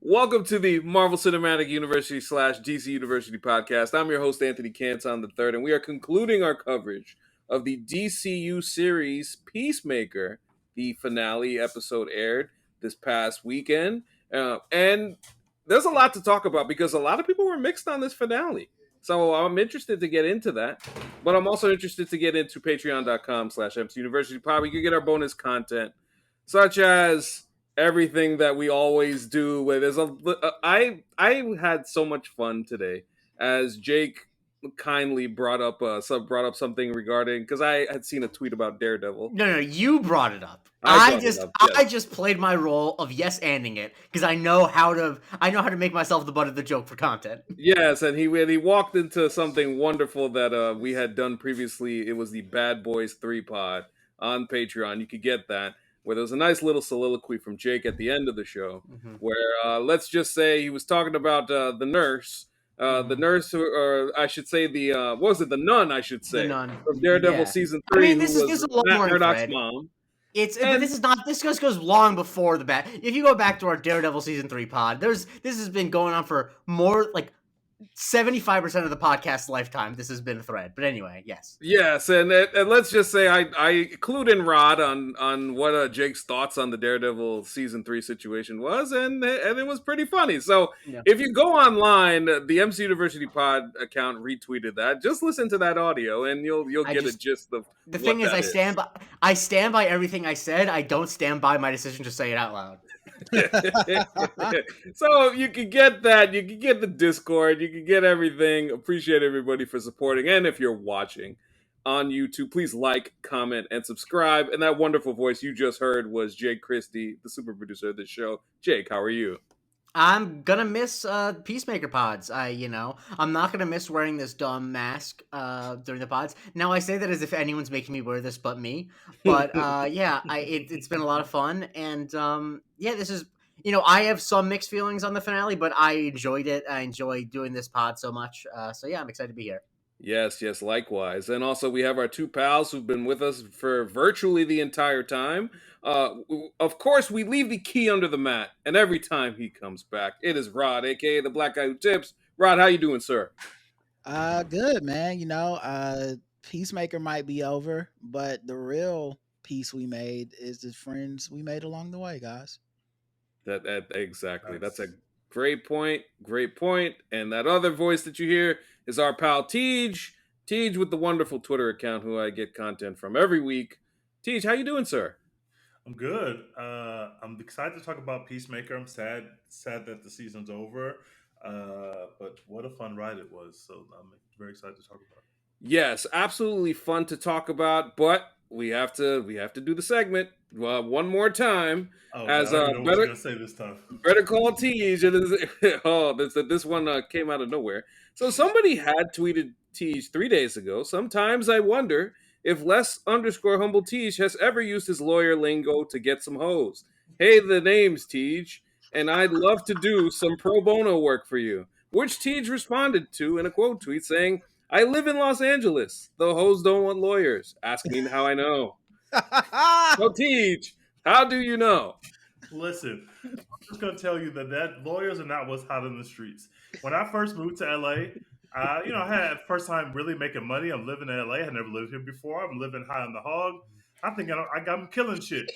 Welcome to the Marvel Cinematic University / DC University podcast. I'm your host, Anthony Canton III, and we are concluding our coverage of the DCU series Peacemaker. The finale episode aired this past weekend. And there's a lot to talk about because a lot of people were mixed on this finale. So I'm interested to get into that. But I'm also interested to get into patreon.com/MCUniversityPod. We can get our bonus content, such as everything that we always do. With I had so much fun today as Jake kindly brought up something regarding, because I had seen a tweet about Daredevil. No, you brought it up. I just played my role of yes-anding it because I know how to make myself the butt of the joke for content. Yes, and he walked into something wonderful that we had done previously. It was the Bad Boys 3 pod on Patreon. You could get that, where there was a nice little soliloquy from Jake at the end of the show, where let's just say he was talking about the nurse. The nurse, or I should say what was it? The nun, I should say. The nun. From Daredevil season 3. I mean, this is a lot more Murdock's mom. This goes long before the bat. If you go back to our Daredevil season 3 pod, this has been going on for more like 75% of the podcast's lifetime. This has been a thread, but anyway, yes, and let's just say I clued in Rod on what Jake's thoughts on the Daredevil season 3 situation was, and it was pretty funny. So if you go online, the MC University Pod account retweeted that. Just listen to that audio, and you'll get a gist of. The thing is, I stand by everything I said. I don't stand by my decision to say it out loud. So you can get that, you can get the Discord, you can get everything. Appreciate everybody for supporting, and if you're watching on YouTube, please like, comment, and subscribe. And that wonderful voice you just heard was Jake Christie, the super producer of this show. Jake, how are you? I'm gonna miss Peacemaker pods. I'm not gonna miss wearing this dumb mask during the pods. Now I say that as if anyone's making me wear this but me. But it's been a lot of fun, and this is I have some mixed feelings on the finale, but I enjoyed it. I enjoyed doing this pod so much. I'm excited to be here. Yes, likewise. And also we have our two pals who've been with us for virtually the entire time. Of course, we leave the key under the mat, and every time he comes back, it is Rod, aka the Black Guy Who Tips. Rod, how you doing, sir? Good, man. Peacemaker might be over, but the real peace we made is the friends we made along the way, guys. That exactly. Nice. That's a great point. And that other voice that you hear is our pal Teej with the wonderful Twitter account who I get content from every week. Teej, how you doing, sir? I'm good. I'm excited to talk about Peacemaker. I'm sad that the season's over. But what a fun ride it was. So I'm very excited to talk about it. Yes, absolutely fun to talk about, but we have to do the segment one more time. As I don't know what you're gonna say this time. Better Call Teej. This one came out of nowhere. So somebody had tweeted Teej 3 days ago. Sometimes I wonder if Les_humble Teej has ever used his lawyer lingo to get some hoes. Hey, the name's Teej, and I'd love to do some pro bono work for you. Which Teej responded to in a quote tweet saying, I live in Los Angeles. The hoes don't want lawyers. Ask me how I know. So Teej, how do you know? Listen, I'm just going to tell you that lawyers are not what's hot in the streets. When I first moved to LA, I had first time really making money. I'm living in LA. I had never lived here before. I'm living high on the hog. I'm thinking I'm killing shit.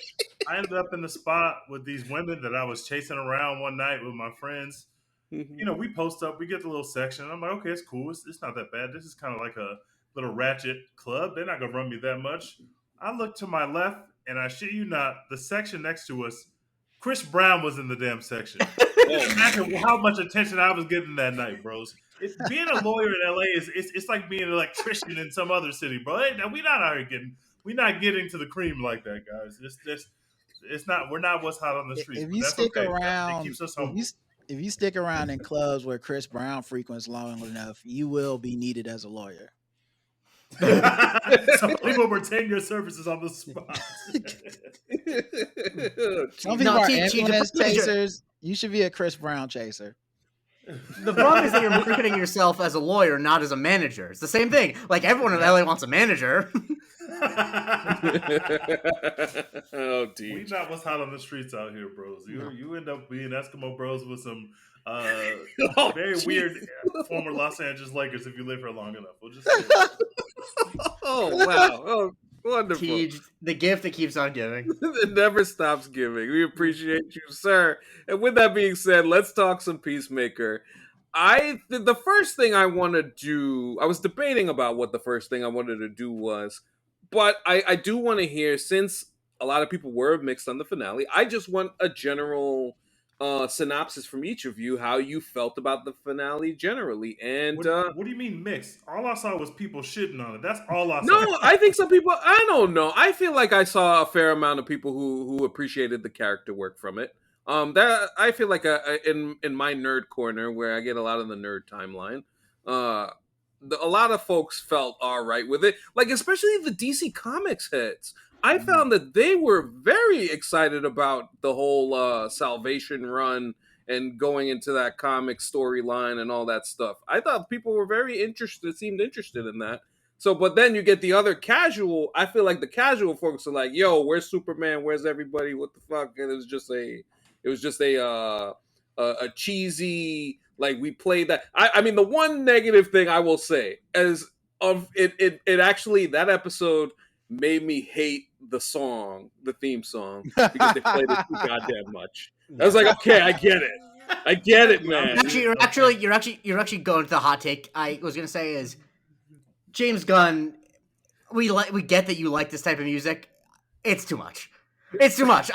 I ended up in the spot with these women that I was chasing around one night with my friends. We post up, we get the little section. I'm like, okay, it's cool. It's not that bad. This is kind of like a little ratchet club. They're not going to run me that much. I look to my left, and I shit you not, the section next to us, Chris Brown was in the damn section. Imagine how much attention I was getting that night, bros. Being a lawyer in LA it's like being an electrician in some other city, bro. Hey, we're not getting to the cream like that, guys. We're not what's hot on the street. If you stick around, it keeps us humble. If you stick around in clubs where Chris Brown frequents long enough, you will be needed as a lawyer. Some people retain your services on the spot. Some people are ambulance chasers. You should be a Chris Brown chaser. The problem is that you're marketing yourself as a lawyer, not as a manager. It's the same thing. Like, everyone in LA wants a manager. Oh, We Teej. not what's hot on the streets out here, bros. No. You end up being Eskimo bros with some Oh, very jeez. weird former Los Angeles Lakers if you live here long enough. We'll just say that. Oh, wow. Oh, wonderful. Teej, the gift that keeps on giving. It never stops giving. We appreciate you, sir. And with that being said, let's talk some Peacemaker. The first thing I want to do, I was debating about what the first thing I wanted to do was, but I do want to hear, since a lot of people were mixed on the finale, I just want a general synopsis from each of you, how you felt about the finale generally. And What do you mean mixed? All I saw was people shitting on it. That's all I saw. no, I think some people, I don't know. I feel like I saw a fair amount of people who appreciated the character work from it. That I feel like in my nerd corner, where I get a lot of the nerd timeline, a lot of folks felt all right with it. Like, especially the DC Comics heads. I found that they were very excited about the whole Salvation run and going into that comic storyline and all that stuff. I thought people were very interested, seemed interested in that. So, but then you get the other casual. I feel like the casual folks are like, "Yo, where's Superman? Where's everybody? What the fuck?" And it was just a cheesy, like, we played that. I mean, the one negative thing I will say is it actually, that episode made me hate the theme song, because they played it too goddamn much. I was like, okay, I get it, man. Actually, you're actually going to the hot take. I was gonna say is James Gunn. We get that you like this type of music. It's too much. It's too much.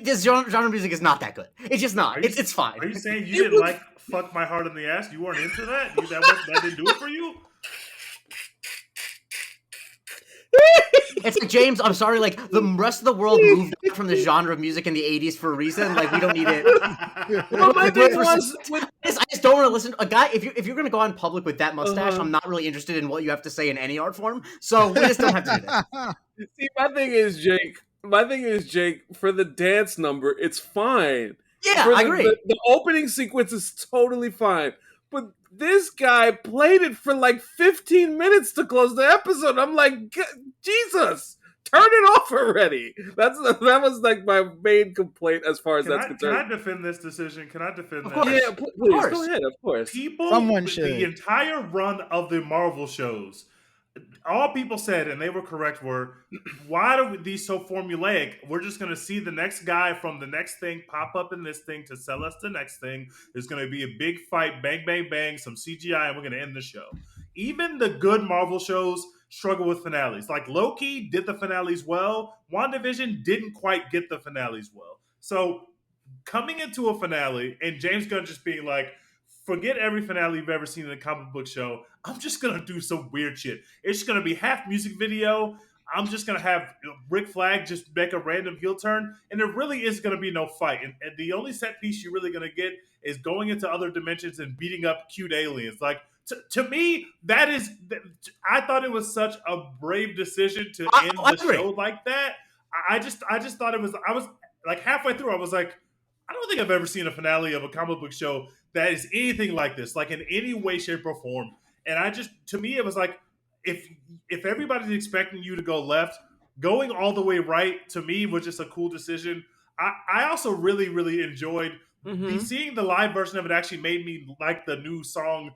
This genre of music is not that good. It's just not. It's fine. Are you saying you didn't like "Fuck My Heart in the Ass"? You weren't into that? That didn't do it for you? It's like, James, I'm sorry, like, the rest of the world moved from the genre of music in the 80s for a reason. Like, we don't need it. Well, my thing was, I just don't want to listen. A guy, if you're going to go on public with that mustache, I'm not really interested in what you have to say in any art form. So we just don't have to do that. See, my thing is, Jake, for the dance number, it's fine. Yeah, I agree. The opening sequence is totally fine. But this guy played it for like 15 minutes to close the episode. I'm like, Jesus, turn it off already. That was like my main complaint as far as that's concerned. Can I defend this decision? Can I defend Of that? course. Yeah, please, go ahead, of course. Someone The should. entire run of the Marvel shows, all people said, and they were correct, were, why are these so formulaic? We're just going to see the next guy from the next thing pop up in this thing to sell us the next thing. There's going to be a big fight, bang, bang, bang, some CGI, and we're going to end the show. Even the good Marvel shows struggle with finales. Like, Loki did the finales well. WandaVision didn't quite get the finales well. So coming into a finale and James Gunn just being like, forget every finale you've ever seen in a comic book show. I'm just going to do some weird shit. It's just going to be half music video. I'm just going to have Rick Flag just make a random heel turn. And there really is going to be no fight. And the only set piece you're really going to get is going into other dimensions and beating up cute aliens. Like, to me, that is, I thought it was such a brave decision to end the show like that. I just thought it was, I was like halfway through, I was like, I don't think I've ever seen a finale of a comic book show that is anything like this, like in any way, shape, or form. And to me, it was like, if everybody's expecting you to go left, going all the way right, to me, was just a cool decision. I also really, really enjoyed seeing the live version of it. Actually made me like the new song,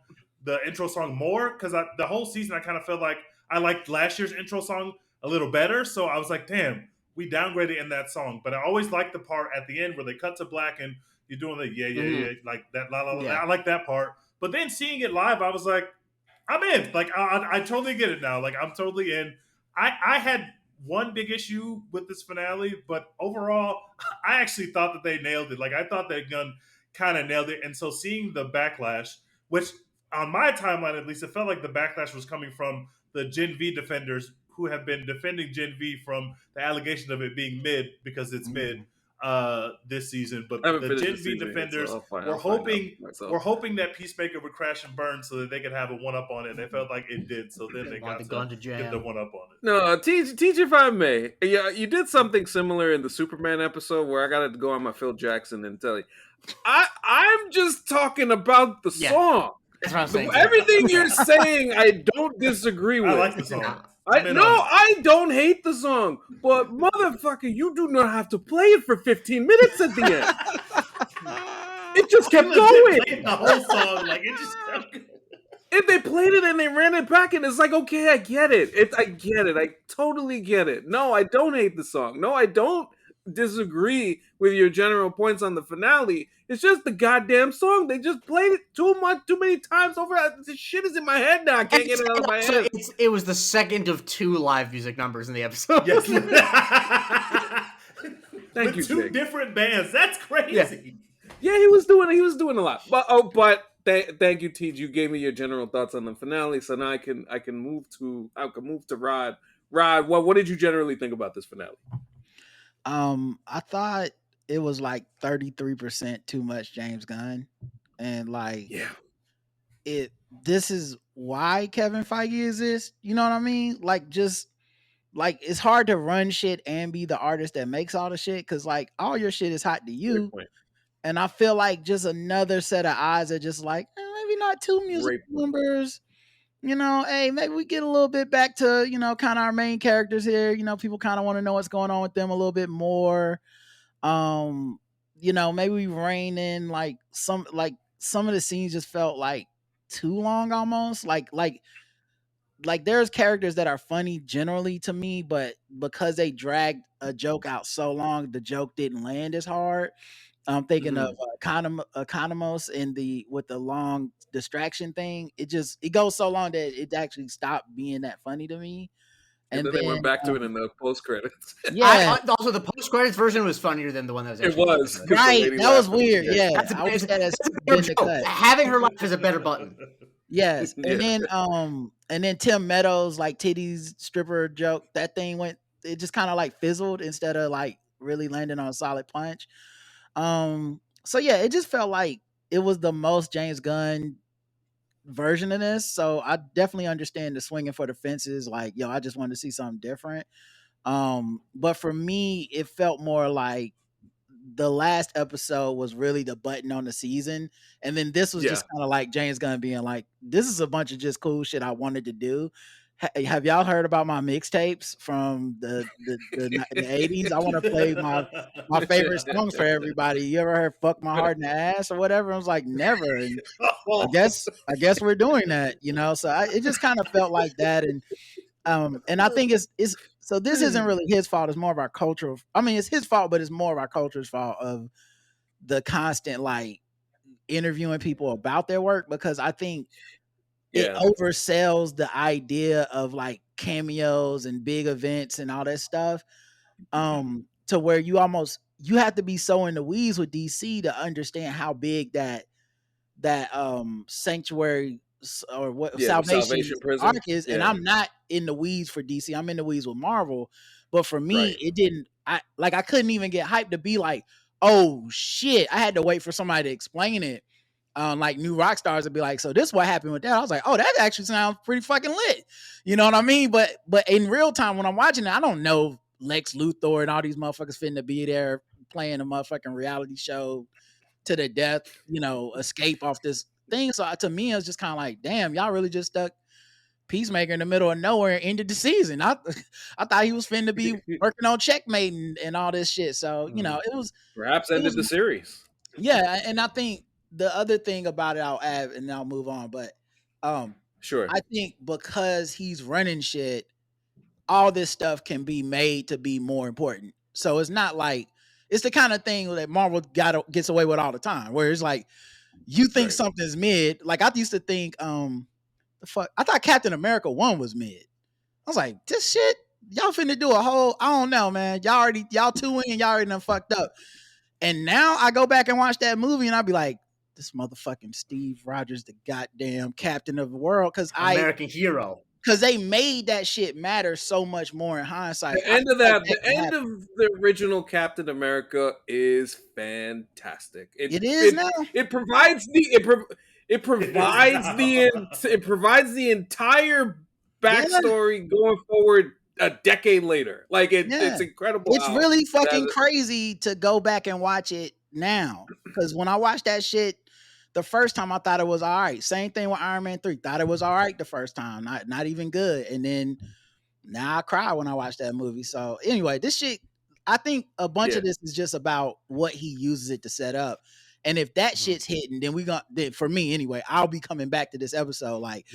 the intro song, more, because the whole season I kind of felt like I liked last year's intro song a little better. So I was like, damn, we downgraded in that song. But I always liked the part at the end where they cut to black and you're doing the yeah, like that, la, la, la. I like that part. But then seeing it live, I was like, I'm in. Like, I totally get it now. Like, I'm totally in. I had one big issue with this finale, but overall, I actually thought that they nailed it. Like, I thought that Gunn kind of nailed it. And so seeing the backlash, which on my timeline at least, it felt like the backlash was coming from the Gen V defenders who have been defending Gen V from the allegation of it being mid because it's mid. this season. But I haven't the finished Gen the V season yet, so defenders I'll were find out hoping myself. we're hoping that Peacemaker would crash and burn so that they could have a one up on it. And they felt like it did, so then they Want got the gun to get the jam. one up on it. No, teach if I may. Yeah, you did something similar in the Superman episode where I got to go on my Phil Jackson and tell you, I'm just talking about the Yeah. song. That's what I'm saying. Everything you're saying, I don't disagree with. I like the song. Nah. I don't hate the song, but motherfucker, you do not have to play it for 15 minutes at the end. It just kept going. The whole song, like it just kept going. If they played it and they ran it back, and it's like, okay, I get it. I get it. I totally get it. No, I don't hate the song. No, I don't disagree with your general points on the finale. It's just the goddamn song. They just played it too many times over. This shit is in my head now. I can't get it out of my head. It was the second of 2 live music numbers in the episode. Yes. Thank you, two Jake. different bands. That's crazy. Yeah, he was doing a lot. But thank you, Teej. You gave me your general thoughts on the finale, so now I can move to Rod. Rod, what did you generally think about this finale? I thought it was like 33% too much James Gunn, and like this is why Kevin Feige exists. You know what I mean? Like just like it's hard to run shit and be the artist that makes all the shit because like all your shit is hot to you. And I feel like just another set of eyes are just like maybe not 2 music numbers. You know, hey, maybe we get a little bit back to, you know, kind of our main characters here. You know, people kind of want to know what's going on with them a little bit more. You know, maybe we rein in like some of the scenes just felt like too long almost. Like there's characters that are funny generally to me, but because they dragged a joke out so long, the joke didn't land as hard. I'm thinking of Economos with the long distraction thing. It goes so long that it actually stopped being that funny to me. And then they went back to it in the post credits. Yeah. Also, the post credits version was funnier than the one that was. It was right. That was weird. Yeah, that's I wish that has been the cut. Having her life is a better button. Yes, and then Tim Meadows like titties stripper joke. That thing it just kind of like fizzled instead of like really landing on a solid punch. So yeah, it just felt like it was the most James Gunn version of this. So I definitely understand the swinging for the fences. Like, yo, I just wanted to see something different. But for me, it felt more like the last episode was really the button on the season, and then this was just kind of like James Gunn being like, "This is a bunch of just cool shit I wanted to do." Have y'all heard about my mixtapes from the 80s? I want to play my favorite songs for everybody. You ever heard "Fuck My Heart in the Ass" or whatever? I was like, never. And I guess we're doing that, you know. So it just kind of felt like that, and I think it's so this isn't really his fault. It's more of our cultural. I mean, it's his fault, but it's more of our culture's fault of the constant like interviewing people about their work, because I think it oversells the idea of like cameos and big events and all that stuff. To where you have to be so in the weeds with DC to understand how big that sanctuary or what Salvation arc is. And I'm not in the weeds for DC. I'm in the weeds with Marvel. But for me, it didn't. I couldn't even get hyped to be like, oh shit. I had to wait for somebody to explain it. Like New Rockstars would be like, so this is what happened with that. I was like, oh, that actually sounds pretty fucking lit. You know what I mean? But in real time when I'm watching it, I don't know Lex Luthor and all these motherfuckers finna be there playing a motherfucking reality show to the death, you know, escape off this thing. So to me, it was just kind of like, damn, y'all really just stuck Peacemaker in the middle of nowhere and ended the season. I thought he was finna be working on Checkmate and all this shit. So, you know, it was perhaps ended the series. Yeah, and I think the other thing about it I'll add and I'll move on, but sure. I think because he's running shit, all this stuff can be made to be more important. So it's not like it's the kind of thing that Marvel gets away with all the time, where it's like you think something's mid. Like I used to think, I thought Captain America 1 was mid. I was like, this shit, y'all finna do a whole, I don't know, man. Y'all 2 in, y'all already done fucked up. And now I go back and watch that movie and I'll be like, this motherfucking Steve Rogers, the goddamn captain of the world. American hero. because they made that shit matter so much more in hindsight. The end of the can end happen. of the original Captain America is fantastic. It is now. It provides it provides it provides the entire Yeah, backstory going forward a decade later. Like yeah. it's incredible. It's how really fucking that- crazy to go back and watch it now. Because when I watched that shit the first time, I thought it was all right. Same thing with Iron Man 3. Thought it was all right the first time. Not even good. And then now I cry when I watch that movie. So anyway, this shit, I think a bunch of this is just about what he uses it to set up. And if that shit's hitting, then for me anyway, I'll be coming back to this episode like,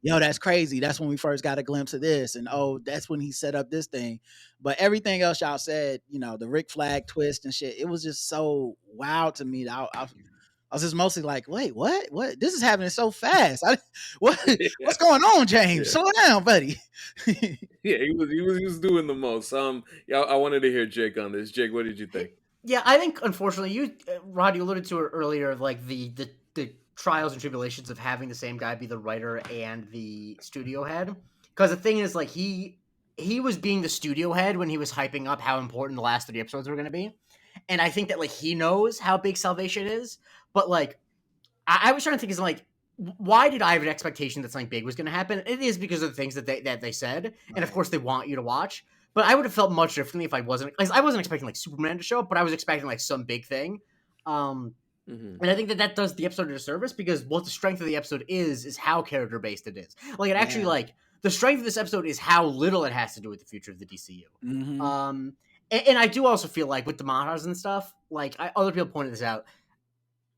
yo, that's crazy. That's when we first got a glimpse of this. And that's when he set up this thing. But everything else y'all said, the Rick Flag twist and shit, it was just so wild to me. I was just mostly like, wait, what? What? This is happening so fast. What's going on, James? Slow down, buddy. Yeah, he was doing the most. Yeah, I wanted to hear Jake on this. Jake, what did you think? Yeah, I think unfortunately, Rod, you alluded to it earlier, like the trials and tribulations of having the same guy be the writer and the studio head. Because the thing is, like he was being the studio head when he was hyping up how important the last 3 episodes were going to be, and I think that like he knows how big Salvation is, but like I was trying to think, is like, why did I have an expectation that something big was going to happen? It is because of the things that they said, and of course they want you to watch. But I would have felt much differently if I wasn't expecting like Superman to show up, but I was expecting like some big thing. And I think that does the episode a disservice, because what the strength of the episode is how character based it is. Like it actually like the strength of this episode is how little it has to do with the future of the DCU. And I do also feel like with the montages and stuff, like other people pointed this out,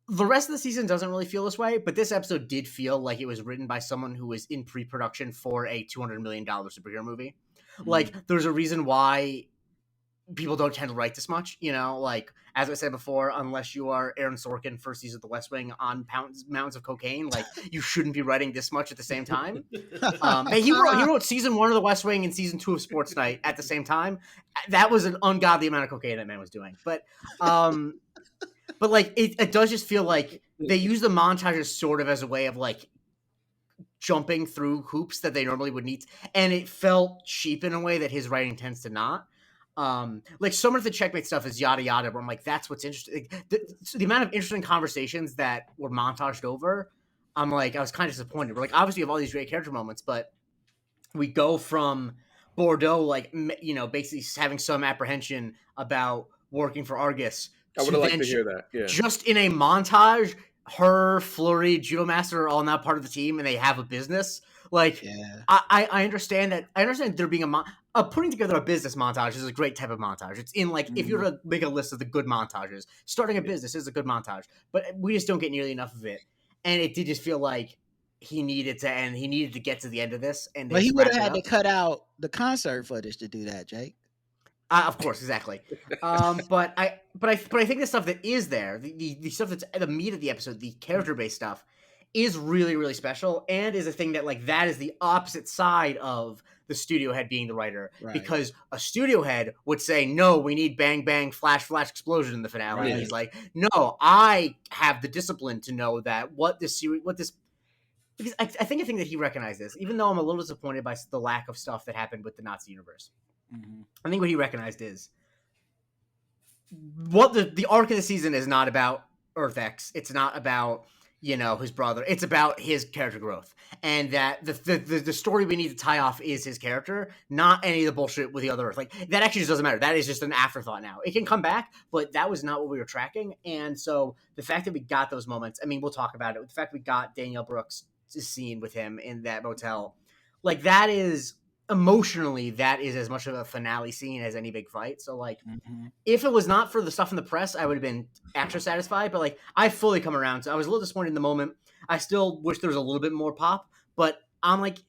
the rest of the season doesn't really feel this way, but this episode did feel like it was written by someone who was in pre-production for a $200 million superhero movie. Like, there's a reason why people don't tend to write this much, like, as I said before, unless you are Aaron Sorkin, first season of The West Wing on mountains of cocaine, like, you shouldn't be writing this much at the same time. He wrote season 1 of The West Wing and season 2 of Sports Night at the same time. That was an ungodly amount of cocaine that man was doing. But like, it does just feel like they use the montages sort of as a way of like jumping through hoops that they normally would need, and it felt cheap in a way that his writing tends to not. Like so much of the checkmate stuff is yada yada, but I'm like, that's what's interesting. The amount of interesting conversations that were montaged over, I'm like, I was kind of disappointed. We're like, obviously you have all these great character moments, but we go from Bordeaux, like, basically having some apprehension about working for Argus. I would have liked to hear that. Yeah. Just in a montage, her, Flurry, Judo Master are all now part of the team, and they have a business. Like, I understand that. I understand there being putting together a business montage is a great type of montage. It's in like, if you were to make a list of the good montages, starting a business is a good montage, but we just don't get nearly enough of it. And it did just feel like he needed to get to the end of this. But he would have had to cut out the concert footage to do that, Jake. Of course, exactly. But I think the stuff that is there, the stuff that's the meat of the episode, the character based stuff, is really, really special, and is a thing that like that is the opposite side of the studio head being the writer, because a studio head would say, no, we need bang bang flash explosion in the finale. Right. And he's like, no, I have the discipline to know that because I think a thing that he recognized this, even though I'm a little disappointed by the lack of stuff that happened with the Nazi universe. I think what he recognized is what the arc of the season is not about Earth X. It's not about his brother. It's about his character growth, and that the story we need to tie off is his character, not any of the bullshit with the other Earth. Like that actually just doesn't matter. That is just an afterthought now. It can come back, but that was not what we were tracking. And so the fact that we got those moments, I mean, we'll talk about it. The fact we got Danielle Brooks' scene with him in that motel, like that is. Emotionally, that is as much of a finale scene as any big fight. So like if it was not for the stuff in the press, I would have been extra satisfied, but like I fully come around. So I was a little disappointed in the moment. I still wish there was a little bit more pop, but I'm like,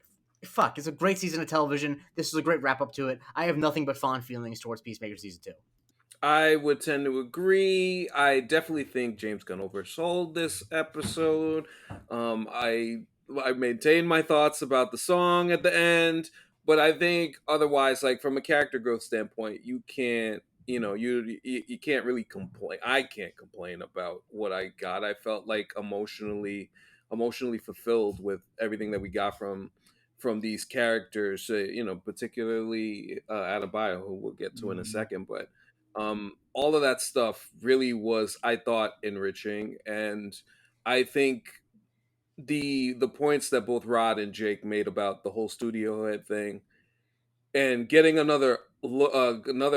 fuck, it's a great season of television. This is a great wrap up to it. I have nothing but fond feelings towards Peacemaker season 2. I would tend to agree. I definitely think James Gunn oversold this episode. I maintain my thoughts about the song at the end. But I think otherwise, like from a character growth standpoint, you can't, you can't really complain. I can't complain about what I got. I felt like emotionally fulfilled with everything that we got from from these characters, particularly Adebayo, who we'll get to in a second. But all of that stuff really was, I thought, enriching. And I think the points that both Rod and Jake made about the whole studio head thing and getting another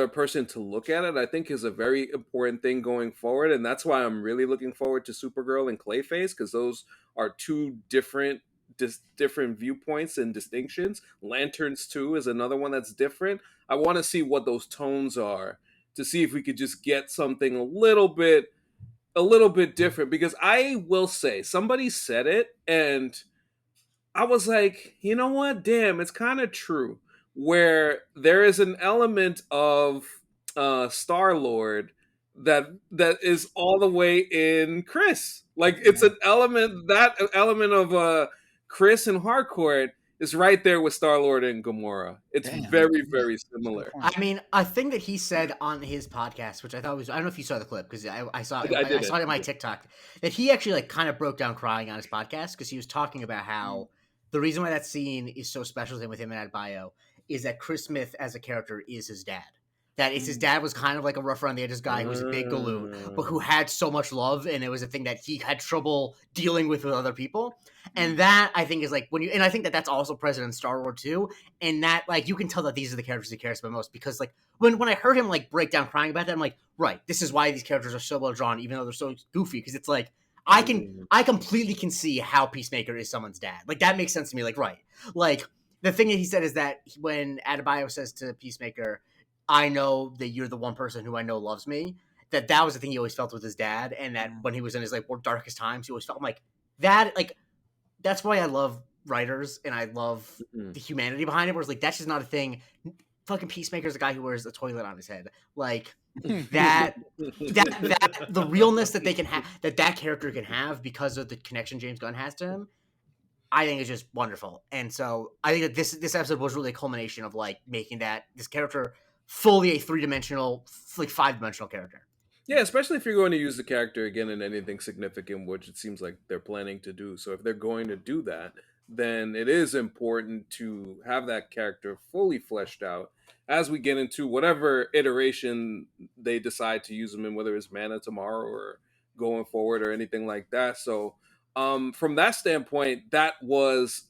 person to look at it, I think, is a very important thing going forward. And that's why I'm really looking forward to Supergirl and Clayface, because those are two different viewpoints and distinctions. Lanterns 2 is another one that's different. I want to see what those tones are, to see if we could just get something a little bit different. Because I will say, somebody said it, and I was like, you know what? Damn, it's kind of true. Where there is an element of Star Lord that is all the way in Chris. Like, it's an element, that element of Chris and Harcourt is right there with Star Lord and Gamora. It's very, very similar. I mean, a thing that he said on his podcast, which I thought was, I don't know if you saw the clip, because I saw it, I saw it on my TikTok, that he actually like kind of broke down crying on his podcast, because he was talking about how the reason why that scene is so special to him with him and Adebayo is that Chris Smith as a character is his dad. That is, his dad was kind of like a rough around the edges guy who was a big galoot, but who had so much love, and it was a thing that he had trouble dealing with other people. And that, I think, is like and I think that that's also present in Star Wars too. And that, like, you can tell that these are the characters he cares about most, because like when I heard him like break down crying about that, I'm like, right, this is why these characters are so well drawn, even though they're so goofy, because it's like I completely can see how Peacemaker is someone's dad. Like, that makes sense to me. Like, right, like the thing that he said is that when Adebayo says to Peacemaker, I know that you're the one person who I know loves me, that was the thing he always felt with his dad, and that when he was in his like more darkest times, he always felt like that. Like, that's why I love writers and I love the humanity behind it. Whereas like that's just not a thing. Fucking Peacemaker's a guy who wears a toilet on his head. Like that the realness that they can have, that character can have because of the connection James Gunn has to him, I think is just wonderful. And so I think that this episode was really a culmination of like making this character fully a 3-dimensional, like 5-dimensional character. Yeah, especially if you're going to use the character again in anything significant, which it seems like they're planning to do. So if they're going to do that, then it is important to have that character fully fleshed out as we get into whatever iteration they decide to use them in, whether it's Man of Tomorrow or going forward or anything like that. So from that standpoint, that was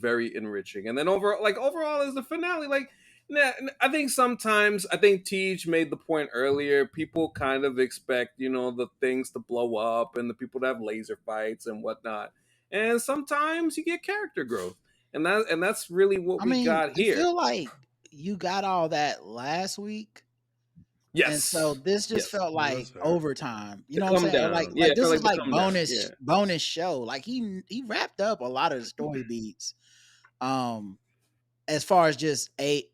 very enriching. And then overall as the finale, like, I think Teej made the point earlier. People kind of expect, the things to blow up and the people to have laser fights and whatnot. And sometimes you get character growth, and that's really what we got here. I feel like you got all that last week. Yes. And so this just felt like overtime. You know what I'm saying? Like this is like bonus show. Like he wrapped up a lot of the story beats. As far as just A,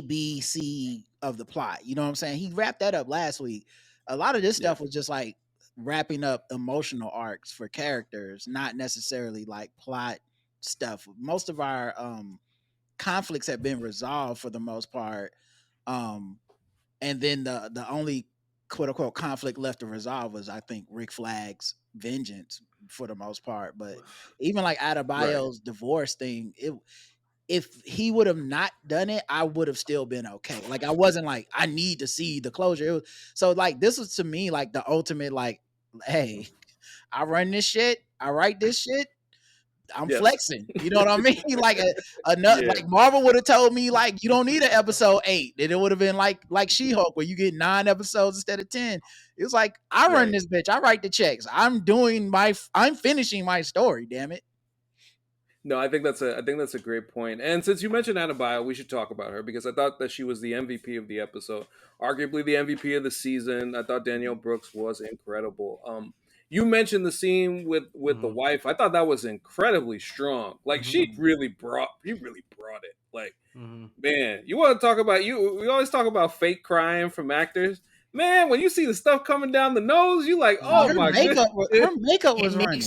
B, C of the plot. You know what I'm saying? He wrapped that up last week. A lot of this stuff was just like wrapping up emotional arcs for characters, not necessarily like plot stuff. Most of our conflicts have been resolved for the most part. And then the only quote unquote conflict left to resolve was, I think, Rick Flag's vengeance for the most part. But even like Adebayo's divorce thing, if he would have not done it, I would have still been okay. Like, I wasn't like, I need to see the closure. So like, this was to me like the ultimate, like, hey, I run this shit, I write this shit, I'm flexing. You know what I mean? Like like Marvel would have told me like, you don't need an episode 8. Then it would have been like She-Hulk, where you get 9 episodes instead of 10. It was like, I run this bitch, I write the checks, I'm finishing my story, damn it. No, I think that's a great point. And since you mentioned Adebayo, we should talk about her, because I thought that she was the MVP of the episode, arguably the MVP of the season. I thought Danielle Brooks was incredible. You mentioned the scene with the wife. I thought that was incredibly strong. Like, she really brought it. Like, man, you want to talk about we always talk about fake crying from actors. Man, when you see the stuff coming down the nose, you like, oh my god, her makeup was running.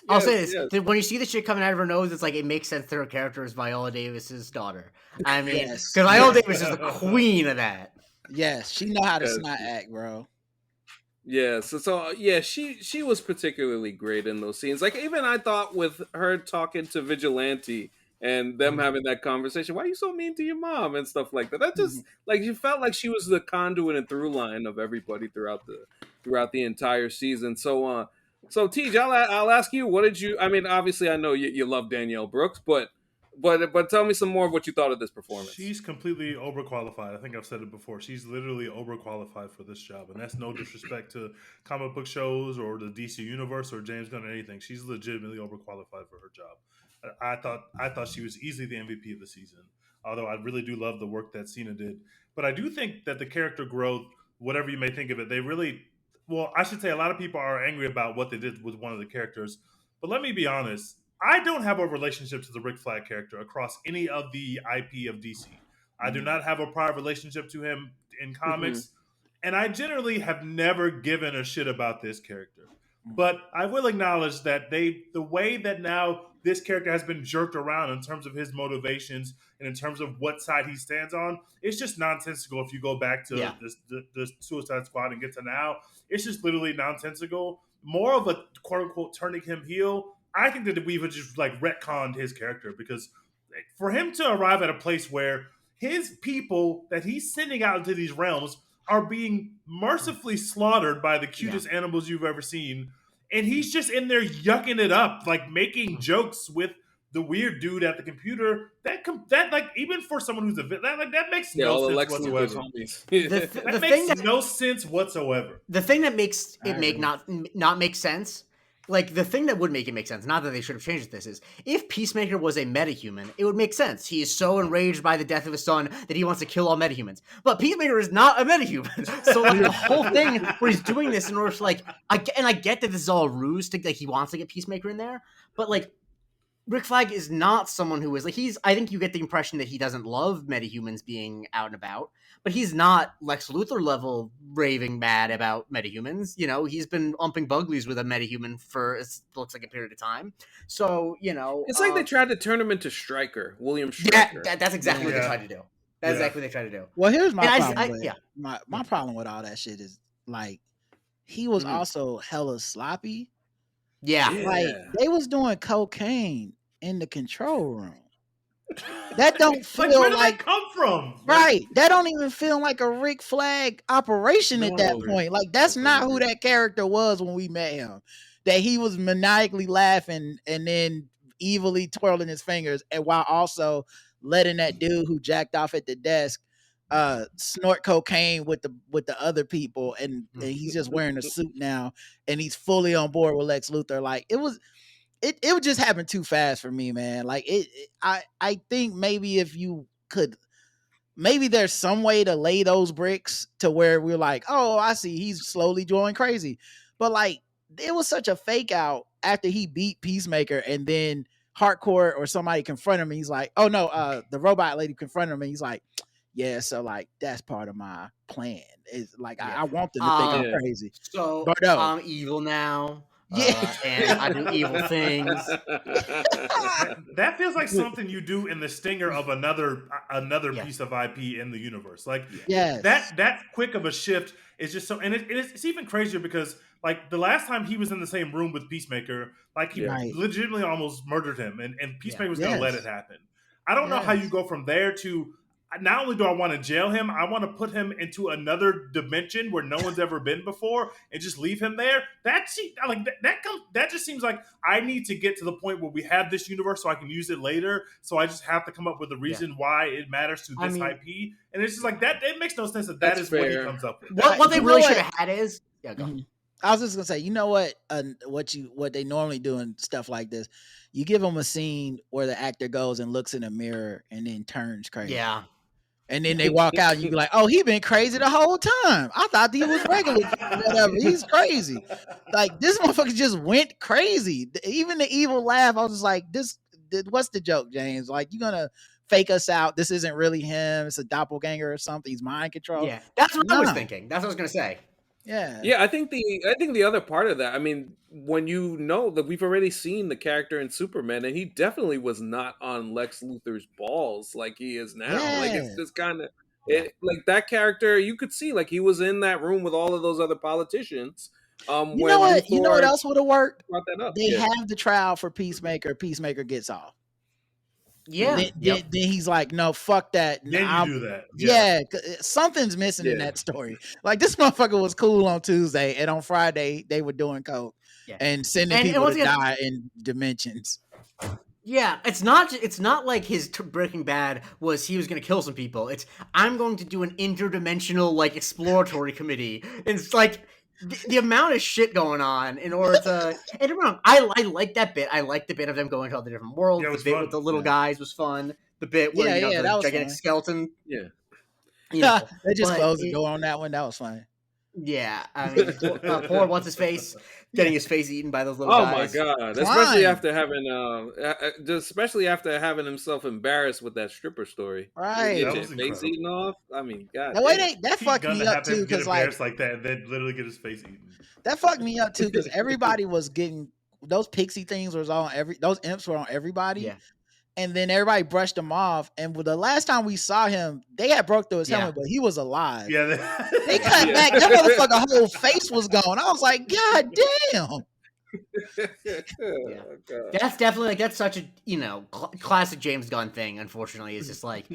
I'll say this: when you see the shit coming out of her nose, it's like it makes sense that her character is Viola Davis's daughter. I mean, because Viola Davis is the queen of that. Yes, she know how to snot act, bro. Yeah, so yeah, she was particularly great in those scenes. Like, even I thought with her talking to Vigilante and them having that conversation. Why are you so mean to your mom and stuff like that? That just like you felt like she was the conduit and through line of everybody throughout the entire season. So Tej, I'll ask you, what did you? I mean, obviously, I know you love Danielle Brooks, but tell me some more of what you thought of this performance. She's completely overqualified. I think I've said it before. She's literally overqualified for this job, and that's no disrespect to comic book shows or the DC universe or James Gunn or anything. She's legitimately overqualified for her job. I thought she was easily the MVP of the season. Although I really do love the work that Cena did, but I do think that the character growth, whatever you may think of it, they really, well, I should say a lot of people are angry about what they did with one of the characters. But let me be honest. I don't have a relationship to the Rick Flag character across any of the IP of DC. I do not have a prior relationship to him in comics, and I generally have never given a shit about this character. But I will acknowledge that the way that now this character has been jerked around in terms of his motivations and in terms of what side he stands on, it's just nonsensical. If you go back to the Suicide Squad and get to now, it's just literally nonsensical. More of a quote unquote turning him heel. I think that we've just like retconned his character, because for him to arrive at a place where his people that he's sending out into these realms are being mercifully slaughtered by the cutest animals you've ever seen, and he's just in there yucking it up, like making jokes with the weird dude at the computer. That like, even for someone who's that makes no sense whatsoever. That makes no sense whatsoever. The thing that makes it not make sense, like the thing that would make it make sense, not that they should have changed this, is if Peacemaker was a metahuman, it would make sense. He is so enraged by the death of his son that he wants to kill all metahumans. But Peacemaker is not a metahuman. So like the whole thing where he's doing this in order to like, I get that this is all a ruse to like he wants to get Peacemaker in there, but like Rick Flag is not someone who is like, I think you get the impression that he doesn't love metahumans being out and about, but he's not Lex Luthor level raving mad about metahumans. You know, he's been umping Buglies with a metahuman for it looks like a period of time. So, you know, it's like they tried to turn him into Stryker, William Stryker. Yeah, that's exactly what they tried to do. That's exactly what they tried to do. Well, here's my problem. My problem with all that shit is like he was also hella sloppy. Yeah. Like they was doing cocaine in the control room. That don't feel where did that come from? Right. That don't even feel like a Rick Flag operation at that point. Like that's not who that character was when we met him. That he was maniacally laughing and then evilly twirling his fingers, and while also letting that dude who jacked off at the desk snort cocaine with the other people, and he's just wearing a suit now and he's fully on board with Lex Luthor. Like it would just happen too fast for me, man. Like I think maybe if you could, maybe there's some way to lay those bricks to where we're like, oh, I see, he's slowly going crazy. But like, it was such a fake out after he beat Peacemaker, and then Hardcore or somebody confronted him. He's like, oh no, the robot lady confronted him, and he's like, yeah, so like that's part of my plan. It's like I want them to think I'm crazy. So I'm evil now. Yeah, and I do evil things. That feels like something you do in the stinger of another piece of IP in the universe. Like that quick of a shift is just so, and it's even crazier because like the last time he was in the same room with Peacemaker, like he legitimately almost murdered him, and Peacemaker was going to let it happen. I don't know how you go from there to, not only do I want to jail him, I want to put him into another dimension where no one's ever been before and just leave him there. That just seems like I need to get to the point where we have this universe so I can use it later. So I just have to come up with a reason why it matters to this IP. And it's just like that. It makes no sense that is what he comes up with. What they really should have had is go. I was just gonna say, you know what they normally do in stuff like this, you give them a scene where the actor goes and looks in a mirror and then turns crazy. Yeah. And then they walk out and you be like, oh, he been crazy the whole time. I thought he was regular. Whatever. He's crazy. Like this motherfucker just went crazy. Even the evil laugh, I was just like, what's the joke, James? Like, you gonna fake us out? This isn't really him. It's a doppelganger or something. He's mind control. Yeah, that's what I was thinking. That's what I was gonna say. Yeah. I think the other part of that, I mean, when you know that we've already seen the character in Superman, and he definitely was not on Lex Luthor's balls like he is now. Like it's just kind of like that character. You could see like he was in that room with all of those other politicians. You know what else would have worked? Brought that up. They have the trial for Peacemaker. Peacemaker gets off. Yeah. Then he's like, no, fuck that. Then you do that. Yeah, something's missing in that story. Like, this motherfucker was cool on Tuesday, and on Friday they were doing coke and sending people to die in dimensions. Yeah, it's not like his Breaking Bad was he was going to kill some people. It's I'm going to do an interdimensional like exploratory committee. It's like the amount of shit going on in order to. And remember, I like that bit. I like the bit of them going to all the different worlds. Yeah, it the was bit fun. with the little guys was fun. The bit where that the was gigantic fun. skeleton. Yeah. They just closed the door on that one. That was fun. Yeah, I mean, poor what's his face getting his face eaten by those little guys. Oh my god! Especially after having himself embarrassed with that stripper story. Right, Get your face eaten off. I mean, god. That fucked me up too because like that, and then literally get his face eaten. That fucked me up too because everybody was getting those pixie things was on those imps were on everybody. Yeah. And then everybody brushed him off. And the last time we saw him, they had broke through his helmet, but he was alive. Yeah, they cut back. That motherfucker whole face was gone. I was like, God damn. That's definitely that's such a classic James Gunn thing. Unfortunately, is just like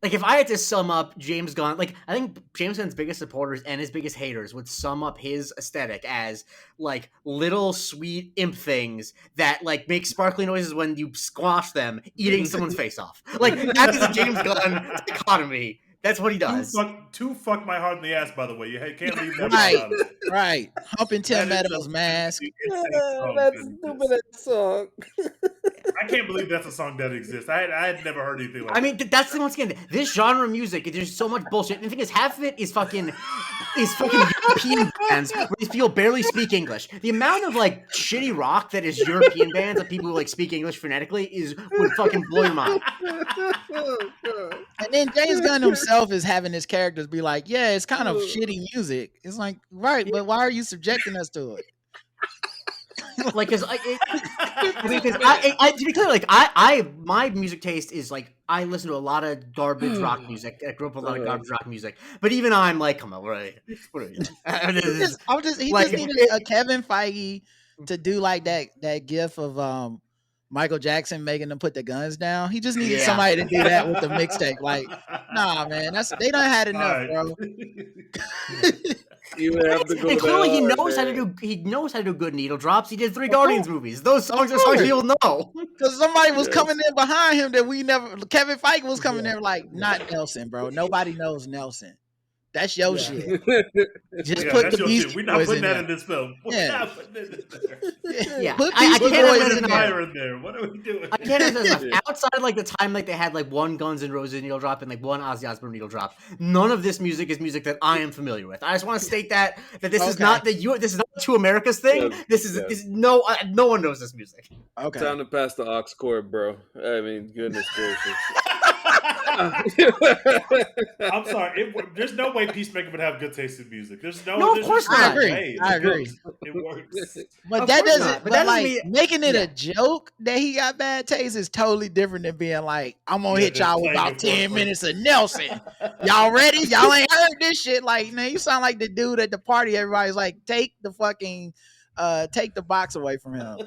if I had to sum up James Gunn, I think James Gunn's biggest supporters and his biggest haters would sum up his aesthetic as like little sweet imp things that like make sparkly noises when you squash them, eating someone's face off. Like that is a James Gunn dichotomy. That's what he does. Two fuck my heart in the ass, by the way. You can't leave that out of it. Right. Humping Tim Meadows' mask. That's stupid as song. I can't believe that's a song that exists. I had never heard anything like that. I mean, that's once again, this genre of music, there's so much bullshit. And the thing is, half of it is fucking European bands where these people barely speak English. The amount of like shitty rock that is European bands of people who like speak English phonetically would fucking blow your mind. And then James Gunn himself is having his characters be like, yeah, it's kind of shitty music. It's like, right, but why are you subjecting us to it? Like, because to be clear, like my music taste is like I listen to a lot of garbage rock music. I grew up with a lot of garbage rock music, but even I'm like, come on, what are you doing? He just needed a Kevin Feige to do like that gif of Michael Jackson making them put the guns down. He just needed somebody to do that with the mixtape. Like, nah, man, they done had enough, bro. You have to go and clearly he knows how to do. He knows how to do good needle drops. He did 3 Guardians movies. Those songs are songs you'll know. Because somebody was coming in behind him that we never. Kevin Feige was coming in like, not Nelson, bro. Nobody knows Nelson. That's your shit. Just put the Beastie Boys. We're not putting that in this film. We're not putting it in there. Yeah, put Beastie Boys in there. What are we doing? I can't emphasize enough. Outside like the time like they had like one Guns N' Roses needle drop and like one Ozzy Osbourne needle drop, none of this music is music that I am familiar with. I just want to state that this is not this is not Two America's thing. This is no one knows this music. Okay, time to pass the aux cord, bro. I mean, goodness gracious. I'm sorry. There's no way Peacemaker would have good taste in music. There's no, of course not. I agree. It works. But that doesn't. But like making it a joke that he got bad taste is totally different than being like, I'm gonna hit y'all with about 10 minutes of Nelson. Y'all ready? Y'all ain't heard this shit. Like, man, you sound like the dude at the party. Everybody's like, take the box away from him.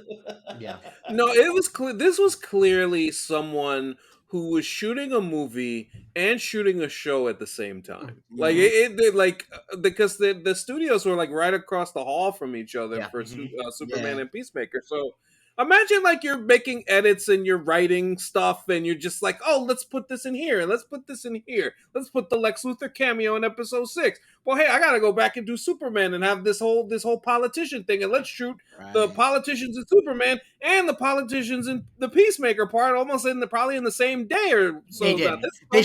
Yeah. No, it was clear. This was clearly someone who was shooting a movie and shooting a show at the same time. Like because the studios were like right across the hall from each other for Superman and Peacemaker. So imagine like you're making edits and you're writing stuff and you're just like, oh, let's put this in here and let's put this in here. Let's put the Lex Luthor cameo in episode 6. Well, hey, I gotta go back and do Superman and have this whole politician thing, and let's shoot the politicians in Superman and the politicians in the Peacemaker part almost probably in the same day or so. They did. They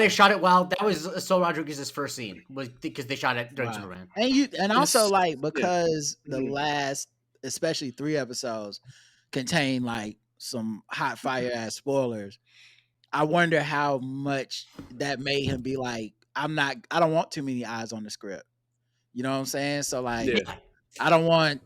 shot it while that was Sol Rodriguez's first scene was because they shot it during Superman. And also like because the last, especially 3 episodes, contain like some hot fire ass spoilers. I wonder how much that made him be like, I don't want too many eyes on the script. You know what I'm saying? So like, I don't want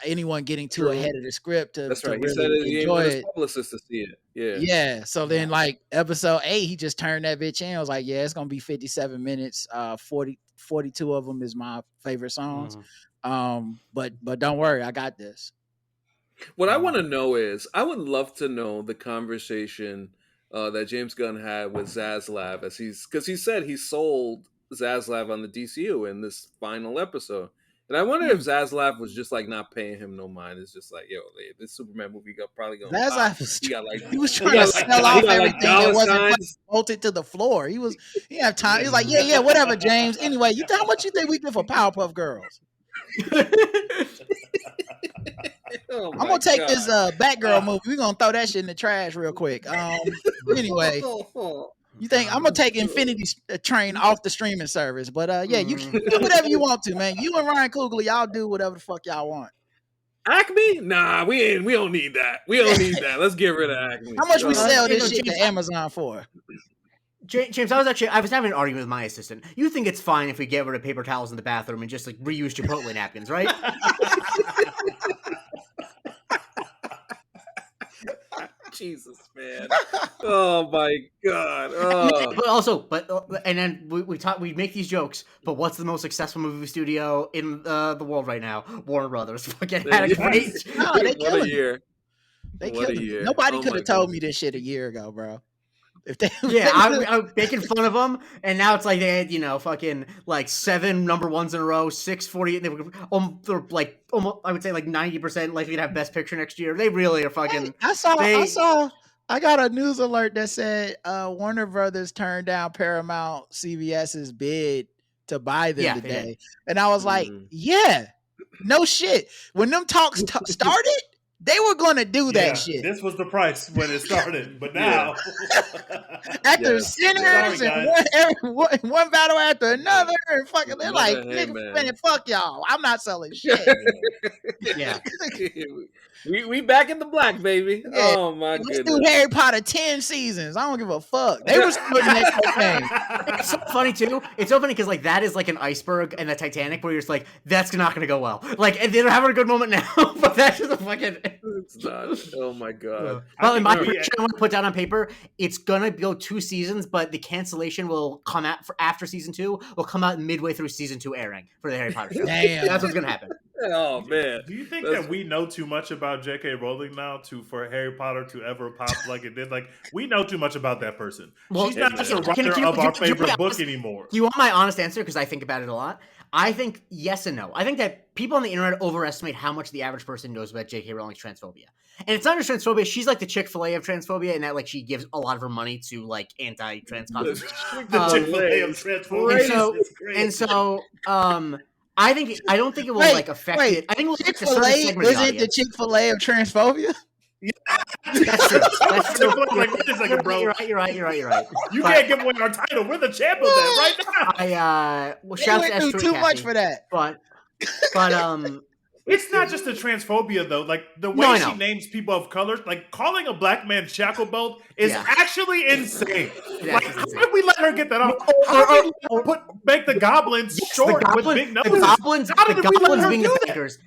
anyone getting too ahead of the script to, That's right. to He said really he enjoy didn't want his it. publicist to see it. Yeah. Yeah. So then like episode 8, he just turned that bitch in. I was like, yeah, it's going to be 57 minutes. 42 of them is my favorite songs. But don't worry, I got this. What I want to know is, I would love to know the conversation that James Gunn had with Zaslav, because he said he sold Zaslav on the DCU in this final episode, and I wonder if Zaslav was just like not paying him no mind. It's just like, yo, this Superman movie probably gonna pop. He was trying to sell off everything that wasn't bolted to the floor. He didn't have time. He was like, yeah, whatever, James. Anyway, how much you think we get for Powerpuff Girls? I'm gonna take this Batgirl movie. We're gonna throw that shit in the trash real quick. Anyway, you think I'm gonna take Infinity Train off the streaming service? But yeah, you can do whatever you want to, man. You and Ryan Coogler, y'all do whatever the fuck y'all want. Acme? Nah, we don't need that. We don't need that. Let's get rid of Acme. How much we sell this shit to Amazon for? James, I was having an argument with my assistant. You think it's fine if we get rid of paper towels in the bathroom and just like reuse Chipotle napkins, right? Jesus, man. Oh my God. Oh. And then we make these jokes, but what's the most successful movie studio in the world right now? Warner Brothers. Fucking had a great. They what a year. They killed it. Nobody could have told me this shit a year ago, bro. If they, I'm making fun of them, and now it's like they had, fucking like 7 number ones in a row, 640. They're like almost, I would say like 90% likely to have Best Picture next year. They really are fucking. I got a news alert that said Warner Brothers turned down Paramount CBS's bid to buy them today, and I was like, yeah, no shit. When them talks started. They were going to do that shit. This was the price when it started, but now after Sinners and one battle after another, and fucking they're like, nigga, man, fuck y'all. I'm not selling shit. Yeah. We back in the black, baby. Yeah. Oh my goodness. Let's do Harry Potter 10 seasons. I don't give a fuck. They were putting that cocaine. It's so funny too. It's so funny because like that is like an iceberg in the Titanic where you're just like, that's not gonna go well. Like, and they're having a good moment now, but that's just a fucking. It's not. Oh my God. Well, in my prediction, I want to put down on paper, it's gonna go 2 seasons, but the cancellation will come out after season 2. Will come out midway through season 2 airing for the Harry Potter show. Damn, that's what's gonna happen. Oh man. Do you think that we know too much about J.K. Rowling now for Harry Potter to ever pop like it did? Like, we know too much about that person. Well, she's not just a writer of our favorite book anymore. Do you want my honest answer? Because I think about it a lot. I think yes and no. I think that people on the internet overestimate how much the average person knows about J.K. Rowling's transphobia. And it's not just transphobia. She's like the Chick-fil-A of transphobia in that like she gives a lot of her money to like anti-trans causes. The Chick-fil-A of transphobia. And so I don't think it will like affect it. I think it will affect a certain segment of the audience. Isn't the Chick-fil-A of transphobia? That's true. That's true. Like, wait a second, bro. You're right. You can't give away our title. We're the champ of that right now. Shout out to too much for that. But it's not just the transphobia though. Like the way she names people of color, like calling a black man shacklebolt is actually insane. Like, how did we let her get that off? How did we make the goblins short with big noses?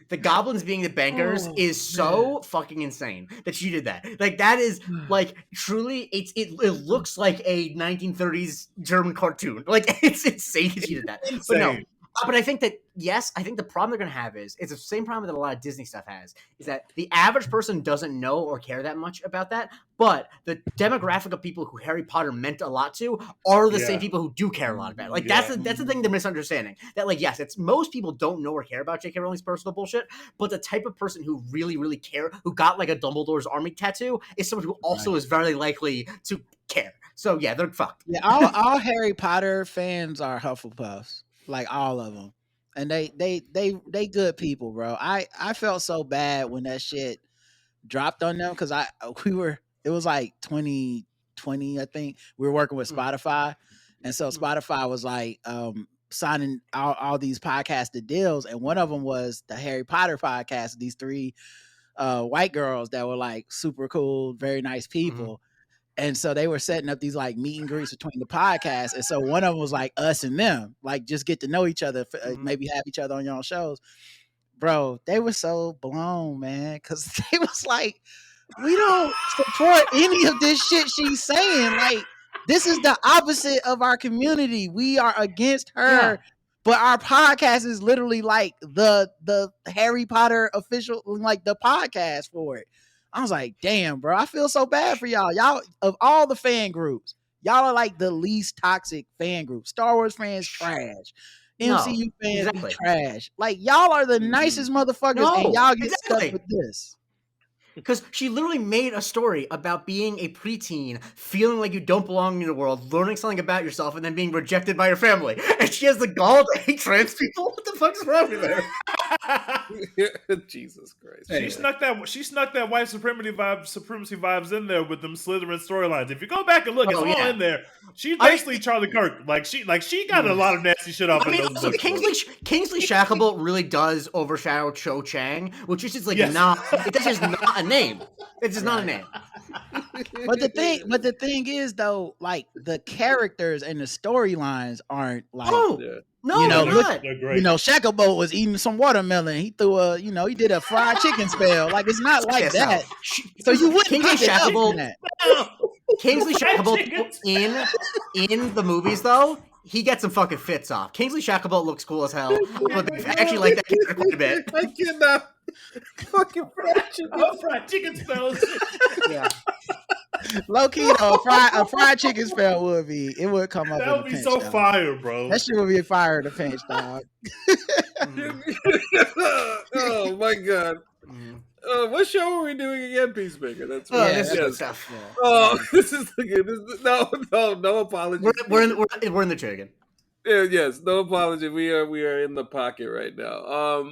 The goblins being the bankers is so fucking insane that she did that. Like that is like truly, it looks like a 1930s German cartoon. Like it's insane that she did that. But no. But I think that, yes, I think the problem they're going to have is the same problem that a lot of Disney stuff has, is that the average person doesn't know or care that much about that, but the demographic of people who Harry Potter meant a lot to are the same people who do care a lot about it. Like, that's the thing they're misunderstanding. That, like, yes, it's most people don't know or care about J.K. Rowling's personal bullshit, but the type of person who really, really care, who got, like, a Dumbledore's army tattoo, is someone who also is very likely to care. So, yeah, they're fucked. Yeah, all Harry Potter fans are Hufflepuffs. Like all of them, and they good people, bro. I felt so bad when that shit dropped on them because it was like 2020, I think. We were working with Spotify, and so Spotify was like signing all these podcasted deals, and one of them was the Harry Potter podcast. These 3 white girls that were like super cool, very nice people. And so they were setting up these like meet and greets between the podcasts. And so one of them was like us and them, like just get to know each other, maybe have each other on your own shows. Bro, they were so blown, man. Because they was like, we don't support any of this shit she's saying. Like, this is the opposite of our community. We are against her but our podcast is literally like the Harry Potter official, like the podcast for it. I was like, damn, bro, I feel so bad for y'all. Y'all, of all the fan groups, y'all are like the least toxic fan group. Star Wars fans trash. MCU fans be trash. Like, y'all are the nicest motherfuckers, and y'all get stuck with this. Because she literally made a story about being a preteen, feeling like you don't belong in the world, learning something about yourself, and then being rejected by your family. And she has the gall to hate trans people? What the fuck's wrong with her? Jesus Christ. She snuck that white supremacy vibes in there with them Slytherin storylines. If you go back and look, it's all in there. She's basically Charlie Kirk. Like she got a lot of nasty shit off in those books. Kingsley Shacklebolt really does overshadow Cho Chang, which is just like not a name. It's just not a name. But the thing is though, like the characters and the storylines aren't like Shacklebolt was eating some watermelon. He threw he did a fried chicken spell. Like it's not like that. So you wouldn't Kingsley Shacklebolt in the movies though. He gets some fucking fits off. Kingsley Shacklebolt looks cool as hell, but they actually like that character quite a bit. I cannot fucking fried chicken spells. Yeah. Low key though, a fried chicken spell would come up. That would be so fire, bro. That shit would be fire to pinch, dog. Oh my god. What show are we doing again? Peacemaker. That's this is good stuff. Yeah. Oh, this is no apology. We're in the chicken. Yeah, yes, no apology. We are in the pocket right now.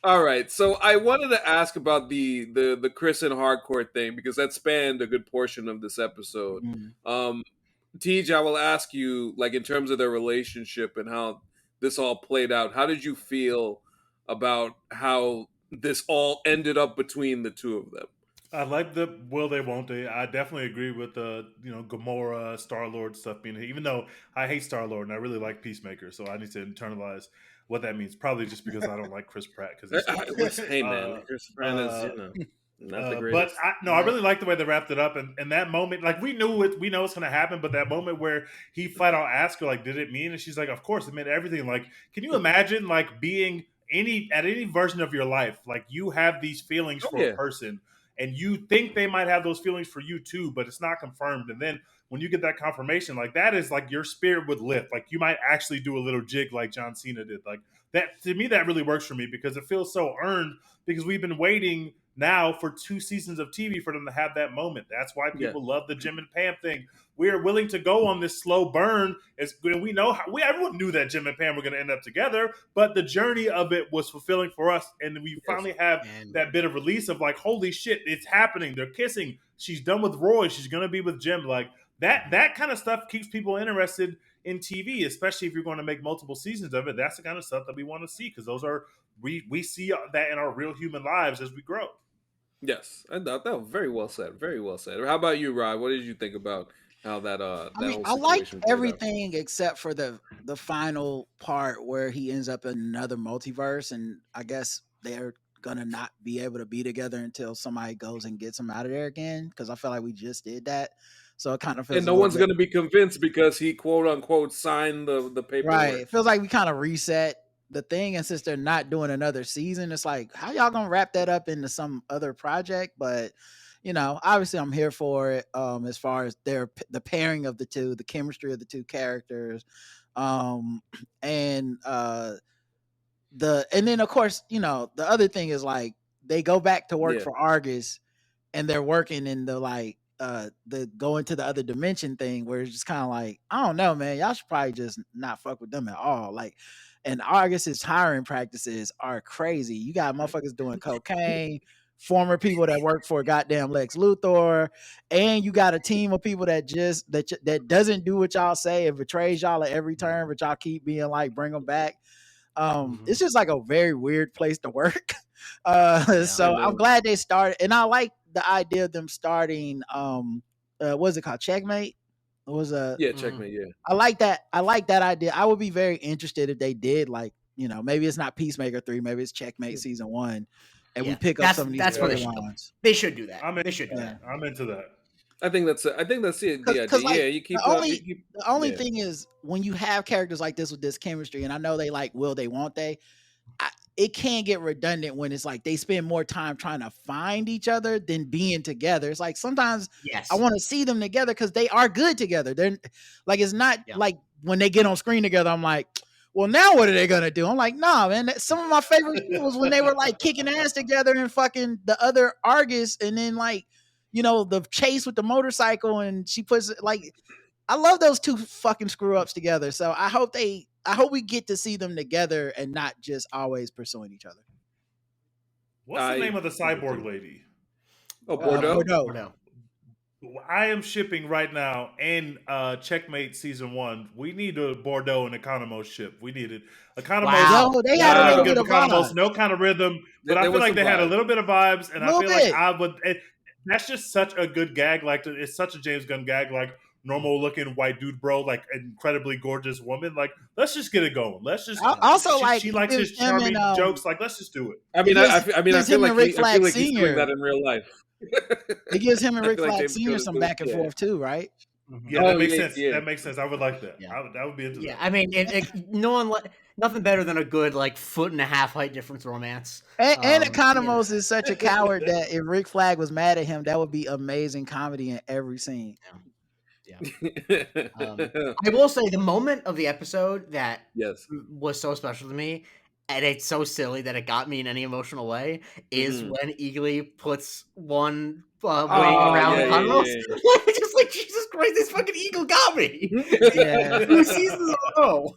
All right, so I wanted to ask about the Chris and Hardcore thing because that spanned a good portion of this episode. Teej, I will ask you, like in terms of their relationship and how this all played out. How did you feel about how this all ended up between the two of them? I like the will they, won't they. I definitely agree with the Gamora, Star-Lord stuff being here, even though I hate Star-Lord and I really like Peacemaker, so I need to internalize what that means. Probably just because I don't like Chris Pratt. Hey man, Chris Pratt is not the greatest. But I really like the way they wrapped it up, and that moment, like we know it's going to happen, but that moment where he flat out asked her, like, did it mean? And she's like, of course, it meant everything. Like, can you imagine like being at any version of your life, like you have these feelings for a person and you think they might have those feelings for you too, but it's not confirmed. And then when you get that confirmation, like that is like your spirit would lift. Like you might actually do a little jig like John Cena did. Like that, to me, that really works for me because it feels so earned because we've been waiting now for 2 seasons of TV for them to have that moment. That's why people love the Jim and Pam thing. We are willing to go on this slow burn. And we know everyone knew that Jim and Pam were going to end up together, but the journey of it was fulfilling for us. And we finally have that bit of release of like, holy shit, it's happening. They're kissing. She's done with Roy. She's going to be with Jim. Like that kind of stuff keeps people interested in TV, especially if you're going to make multiple seasons of it. That's the kind of stuff that we want to see because those are we see that in our real human lives as we grow. Yes, I thought that was very well said. Very well said. How about you, Rod? What did you think about how that? I like everything except for the final part where he ends up in another multiverse, and I guess they're gonna not be able to be together until somebody goes and gets him out of there again. Because I feel like we just did that, so it kind of feels. And no one's gonna be convinced because he quote unquote signed the paperwork. Right. It feels like we kind of reset the thing, and since they're not doing another season, it's like, how y'all gonna wrap that up into some other project? But obviously I'm here for it. As far as the pairing of the two, the chemistry of the two characters, and then of course the other thing is like they go back to work for Argus, and they're working in the the going to the other dimension thing where it's just kind of like, I don't know, man, y'all should probably just not fuck with them at all. Like, and Argus's hiring practices are crazy. You got motherfuckers doing cocaine, former people that work for goddamn Lex Luthor, and you got a team of people that doesn't do what y'all say and betrays y'all at every turn, but y'all keep being like, bring them back. It's just like a very weird place to work. So I'm glad they started, and I like the idea of them starting. What's it called? Checkmate. It was Checkmate. Yeah, I like that. I like that idea. I would be very interested if they did maybe it's not Peacemaker 3, maybe it's Checkmate season 1, and we pick up some of these storylines. They should do that. I'm into that. I think that's it. The idea. Because like Yeah, you keep the only yeah. thing is when you have characters like this with this chemistry, and I know they like will they won't they, it can get redundant when it's like they spend more time trying to find each other than being together. It's like sometimes Yes. I want to see them together because they are good together. They're like, it's not Yeah. like when they get on screen together, I'm like, well, now what are they gonna do? I'm like, nah, man. Some of my favorite shit was when they were like kicking ass together and fucking the other Argus, and then like, the chase with the motorcycle, and she puts it like, I love those two fucking screw ups together. So I hope we get to see them together and not just always pursuing each other. What's the name of the cyborg lady? Oh, Bordeaux. Bordeaux. I am shipping right now in Checkmate Season 1. We need a Bordeaux and Economos ship. We needed Economos. Wow. Yo, they had a little bit of Economos, vibes. no kind of rhythm, but There I feel was like some they had a vibes. little bit of vibes, and I Little feel bit. like I would. That's just such a good gag. Like it's such a James Gunn gag. Like normal looking white dude, bro. Like incredibly gorgeous woman. Like let's just get it going. Let's just. Also, like, she likes his gives him charming and, jokes. Like let's just do it. I mean, gives- I gives feel him like and Rick he's Flag doing Sr. that in real life. It gives him and I Rick feel like Flag James Sr. Gunn some is back and doing- forth too, right? Yeah, Oh, that makes yeah, sense. yeah. That makes sense. I would like that. Yeah. That would be into Yeah, that. I mean, nothing better than a good like 1.5 foot height difference romance. And Economos is such a coward that if Rick Flag was mad at him, that would be amazing comedy in every scene. I will say the moment of the episode that Yes. was so special to me, and it's so silly that it got me in any emotional way, is Mhm. when Eagly puts one wing Oh, around yeah, Economos. yeah, Just like, Jesus Christ, this fucking eagle got me. Yeah. 2 seasons in a row.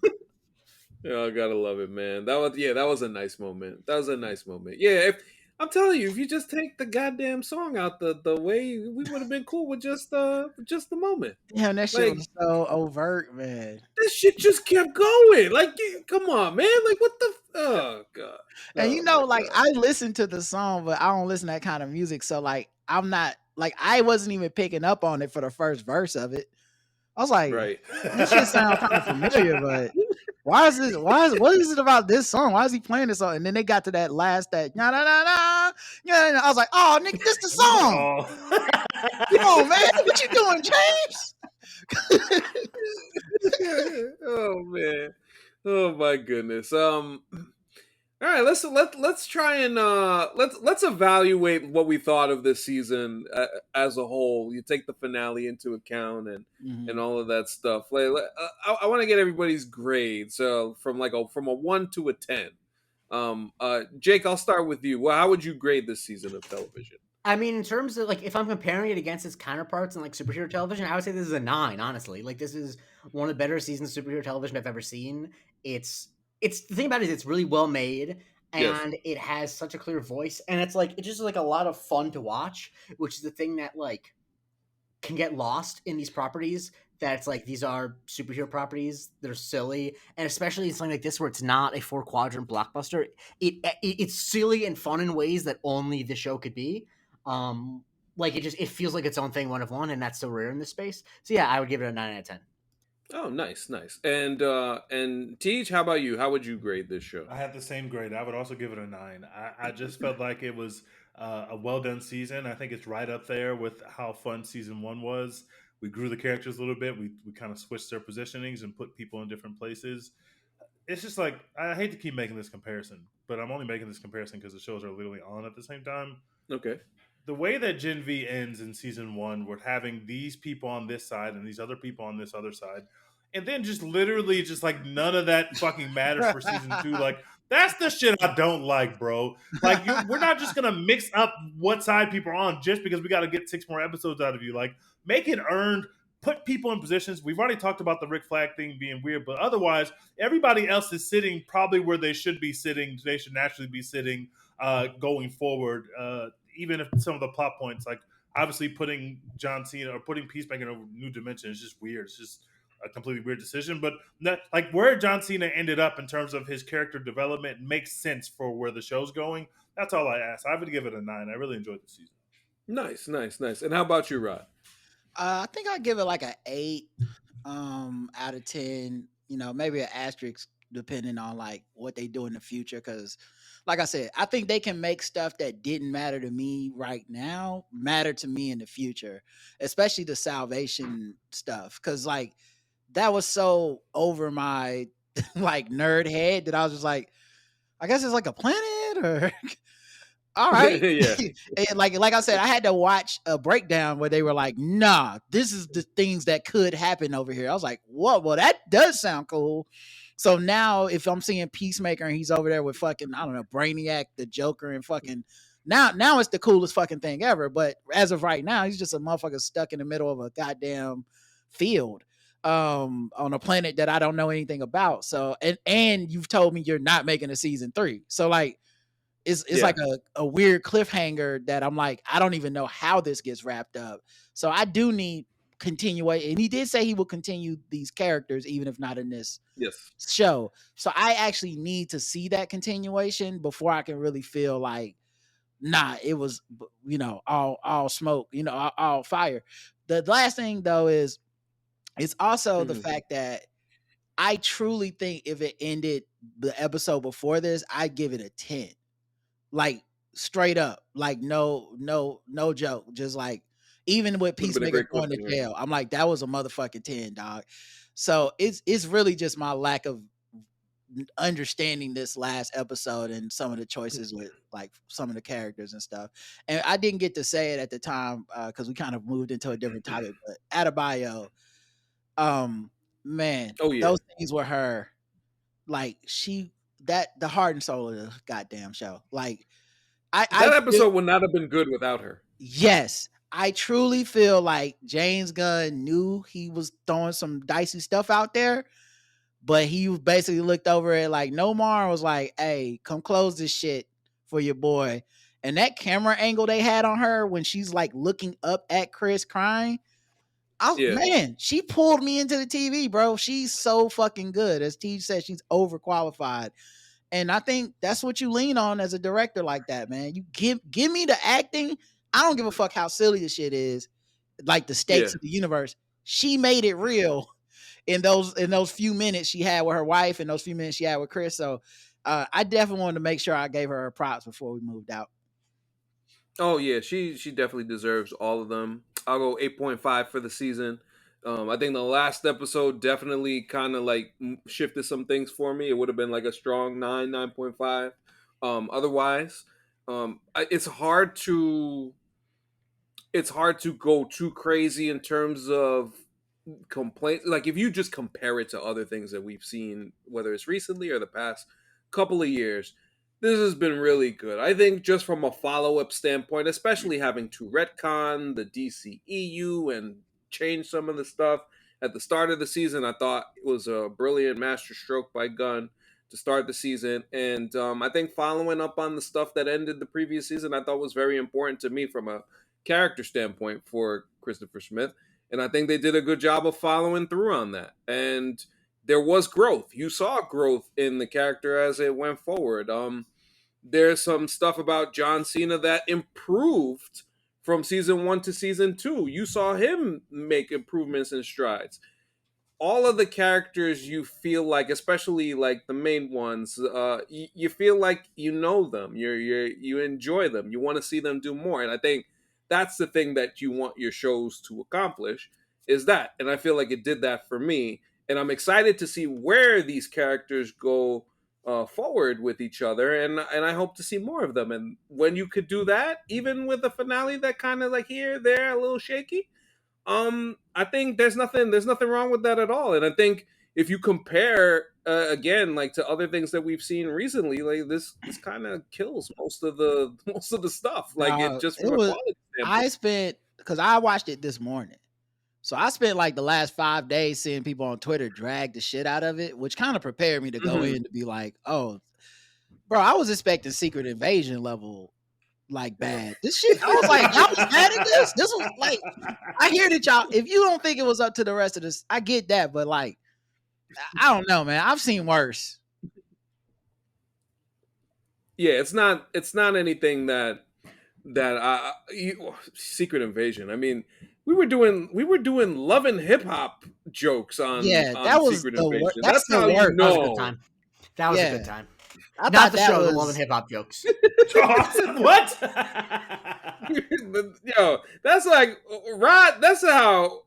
Oh, I gotta love it, man. That was a nice moment. Yeah, I'm telling you, if you just take the goddamn song out the way, we would have been cool with just the moment. Damn, that shit Like, was so overt, man. this shit just kept going. Like, come on, man. Like, what the? Oh god. And Oh, my like, God. I listen to the song, but I don't listen to that kind of music. So like, I'm not like, I wasn't even picking up on it for the first verse of it. I was like, Right. this shit sounds kind of familiar, but what is it about this song? Why is he playing this song? And then they got to that last na na na na. Yeah, I was like, oh nigga, this the song. Come on, man. What you doing, James? Oh man. Oh my goodness. All right, let's try and let's evaluate what we thought of this season as a whole. You take the finale into account and all of that stuff. I want to get everybody's grade. So from a 1 to a 10. Jake, I'll start with you. Well, how would you grade this season of television? I mean, in terms of like, if I'm comparing it against its counterparts in like superhero television, I would say this is a 9. Honestly, like this is one of the better seasons of superhero television I've ever seen. It's the thing about it is it's really well made and it has such a clear voice, and it's just like a lot of fun to watch, which is the thing that like can get lost in these properties. That it's like these are superhero properties, they're silly, and especially in something like this where it's not a 4-quadrant blockbuster. It's silly and fun in ways that only the show could be. Like it feels like its own thing, one of one, and that's so rare in this space. So yeah, I would give it a 9 out of 10. Oh, nice. And Teej, how about you? How would you grade this show? I have the same grade. I would also give it a 9. I just felt like it was a well done season. I think it's right up there with how fun season 1 was. We grew the characters a little bit. We kind of switched their positionings and put people in different places. It's just like, I hate to keep making this comparison, but I'm only making this comparison because the shows are literally on at the same time. Okay. The way that Gen V ends in season 1, we're having these people on this side and these other people on this other side. And then just literally just like none of that fucking matters for season 2. Like, that's the shit I don't like, bro. Like, we're not just going to mix up what side people are on just because we got to get 6 more episodes out of you. Like, make it earned. Put people in positions. We've already talked about the Rick Flag thing being weird, but otherwise, everybody else is sitting probably where they should be sitting. They should naturally be sitting going forward. Even if some of the plot points, like obviously putting John Cena or putting Peacemaker in a new dimension is just weird. It's just a completely weird decision. But like where John Cena ended up in terms of his character development makes sense for where the show's going. That's all I ask. I would give it a 9. I really enjoyed the season. Nice. And how about you, Rod? I think I'd give it like an 8 out of 10. Maybe an asterisk depending on like what they do in the future, because like I said, I think they can make stuff that didn't matter to me right now matter to me in the future, especially the salvation stuff. Cause like that was so over my like nerd head that I was just like, I guess it's like a planet or all right. Yeah. And like I said, I had to watch a breakdown where they were like, nah, this is the things that could happen over here. I was like, whoa, well, that does sound cool. So now if I'm seeing Peacemaker and he's over there with fucking, I don't know, Brainiac, the Joker, and fucking now it's the coolest fucking thing ever. But as of right now, he's just a motherfucker stuck in the middle of a goddamn field on a planet that I don't know anything about. So and you've told me you're not making a season 3. So like it's like a weird cliffhanger that I'm like, I don't even know how this gets wrapped up. So I do need continuation. And he did say he will continue these characters, even if not in this Yes. show. So I actually need to see that continuation before I can really feel like, nah, it was, all smoke, all fire. The last thing though is it's also the fact that I truly think if it ended the episode before this, I'd give it a 10. Like straight up, like no joke. Just like even with Would've been a Peacemaker great going to cliffhanger. jail, I'm like, that was a motherfucking 10, dog. So it's really just my lack of understanding this last episode and some of the choices with like some of the characters and stuff. And I didn't get to say it at the time because we kind of moved into a different topic. But Adebayo, man, Oh yeah. those things were her. Like the heart and soul of the goddamn show. Like That I episode would not have been good without her. yes, I truly feel like James Gunn knew he was throwing some dicey stuff out there, but he basically looked over it like Nomar was like, "Hey, come close this shit for your boy." And that camera angle they had on her when she's like looking up at Chris crying, man, she pulled me into the TV, bro. She's so fucking good. As Teej said, she's overqualified. And I think that's what you lean on as a director like that, man. You give me the acting. I don't give a fuck how silly the shit is, like the stakes of the universe. She made it real in those few minutes she had with her wife and those few minutes she had with Chris. So I definitely wanted to make sure I gave her her props before we moved out. Oh yeah, she definitely deserves all of them. I'll go 8.5 for the season. I think the last episode definitely kind of like shifted some things for me. It would have been like a strong 9.5. Otherwise, it's hard to go too crazy in terms of complaints. Like if you just compare it to other things that we've seen, whether it's recently or the past couple of years, this has been really good. I think just from a follow-up standpoint, especially having to retcon the DCEU and change some of the stuff at the start of the season, I thought it was a brilliant masterstroke by Gunn to start the season. And I think following up on the stuff that ended the previous season, I thought was very important to me from a character standpoint for Christopher Smith. And I think they did a good job of following through on that. And there was growth. You saw growth in the character as it went forward. There's some stuff about John Cena that improved from season 1 to season 2. You saw him make improvements and strides. All of the characters you feel like, especially like the main ones, you feel like you know them. You enjoy them. You want to see them do more. And I think that's the thing that you want your shows to accomplish is that. And I feel like it did that for me. And I'm excited to see where these characters go forward with each other. And I hope to see more of them. And when you could do that, even with a finale that kind of like here, there, a little shaky, I think there's nothing wrong with that at all. And I think if you compare again, like to other things that we've seen recently, like this kind of kills most of the stuff. Like it just from a quality standpoint. Because I watched it this morning. So I spent like the last 5 days seeing people on Twitter drag the shit out of it, which kind of prepared me to go in to be like, oh, bro, I was expecting Secret Invasion level like bad. This shit, I was like, y'all was mad at this? This was like, I hear that y'all, if you don't think it was up to the rest of this, I get that, but like, I don't know, man. I've seen worse. Yeah, it's not anything that Secret Invasion. I mean, we were doing love and hip hop jokes on that was Secret the Invasion. That's how the you worst. know. That was a good time. That was a good time. I Not thought the that show, was the Love and Hip Hop jokes. What? Yo, that's like Rod. That's how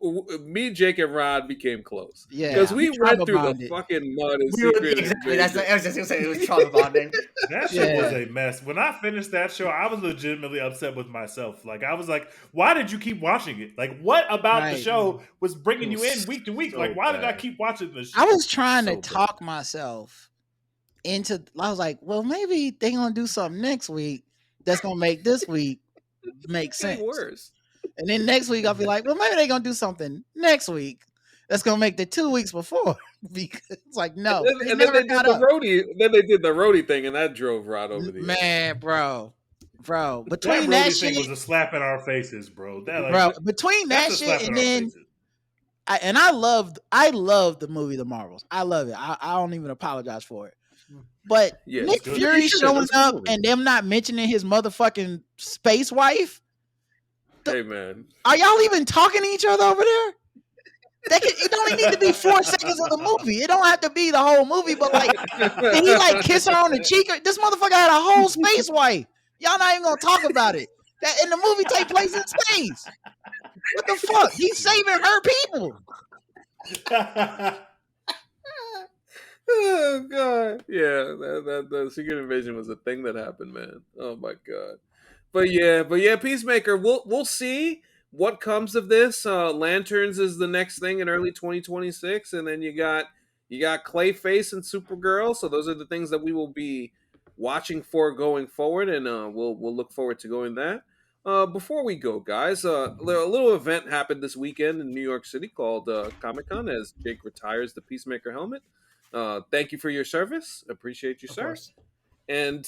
me, Jake, and Rod became close. Because yeah. we went trauma through the bonded. fucking mud and We were Secret exactly. That's. Invasion. I was just gonna say it was trauma bonding. That shit was Yeah. a mess. When I finished that show, I was legitimately upset with myself. Like, I was like, why did you keep watching it? Like, what about the Right. show was bringing It you was in week to week? so Like, why did I bad. keep watching this shit? I was trying So to bad. talk myself into. I was like, well, maybe they gonna do something next week that's gonna make this week make sense. Getting worse. And then next week I'll be like, well, maybe they're gonna do something next week that's gonna make the 2 weeks before. Because it's like, no, they And then never they got did up. the roadie. Then they did the roadie thing, and that drove Rod over the edge. Man, bro. That Between Brody that thing shit, was a slap in our faces, bro. That, like, bro, between that that's a slap shit in and our then faces. I loved the movie The Marvels. I love it. I don't even apologize for it. But Yeah, Nick it's good. Fury You should. showing That's a good up movie. and them not mentioning his motherfucking space wife. Hey man, Are y'all even talking to each other over there? It only need to be 4 seconds of the movie. It don't have to be the whole movie. But like, did he like kiss her on the cheek? This motherfucker had a whole space wife. Y'all not even gonna talk about it. That in the movie take place in space. What the fuck? He's saving her people. Oh god, yeah, that the Secret Invasion was a thing that happened, man. Oh my god, but yeah, Peacemaker. We'll see what comes of this. Lanterns is the next thing in early 2026, and then you got Clayface and Supergirl. So those are the things that we will be watching for going forward, and we'll look forward to going that. Before we go, guys, a little event happened this weekend in New York City called Comic Con as Jake retires the Peacemaker helmet. Thank you for your service. Appreciate you, Of sir. course. And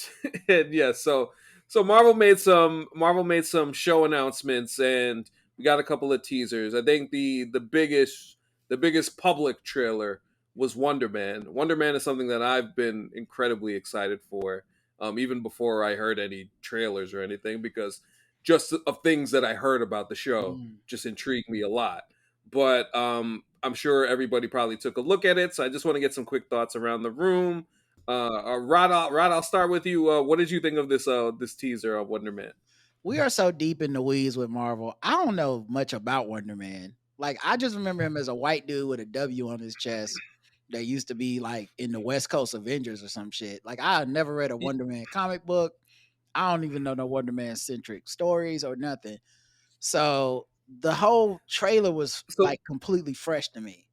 yeah, so Marvel made some show announcements, and we got a couple of teasers. I think the biggest public trailer was Wonder Man. Wonder Man is something that I've been incredibly excited for, even before I heard any trailers or anything, because just of things that I heard about the show just intrigued me a lot. But I'm sure everybody probably took a look at it, so I just want to get some quick thoughts around the room. Rod, I'll start with you. What did you think of this teaser of Wonder Man? We are so deep in the weeds with Marvel. I don't know much about Wonder Man. Like, I just remember him as a white dude with a W on his chest that used to be like in the West Coast Avengers or some shit. Like, I never read a Wonder Man comic book. I don't even know no Wonder Man centric stories or nothing. So the whole trailer was like completely fresh to me.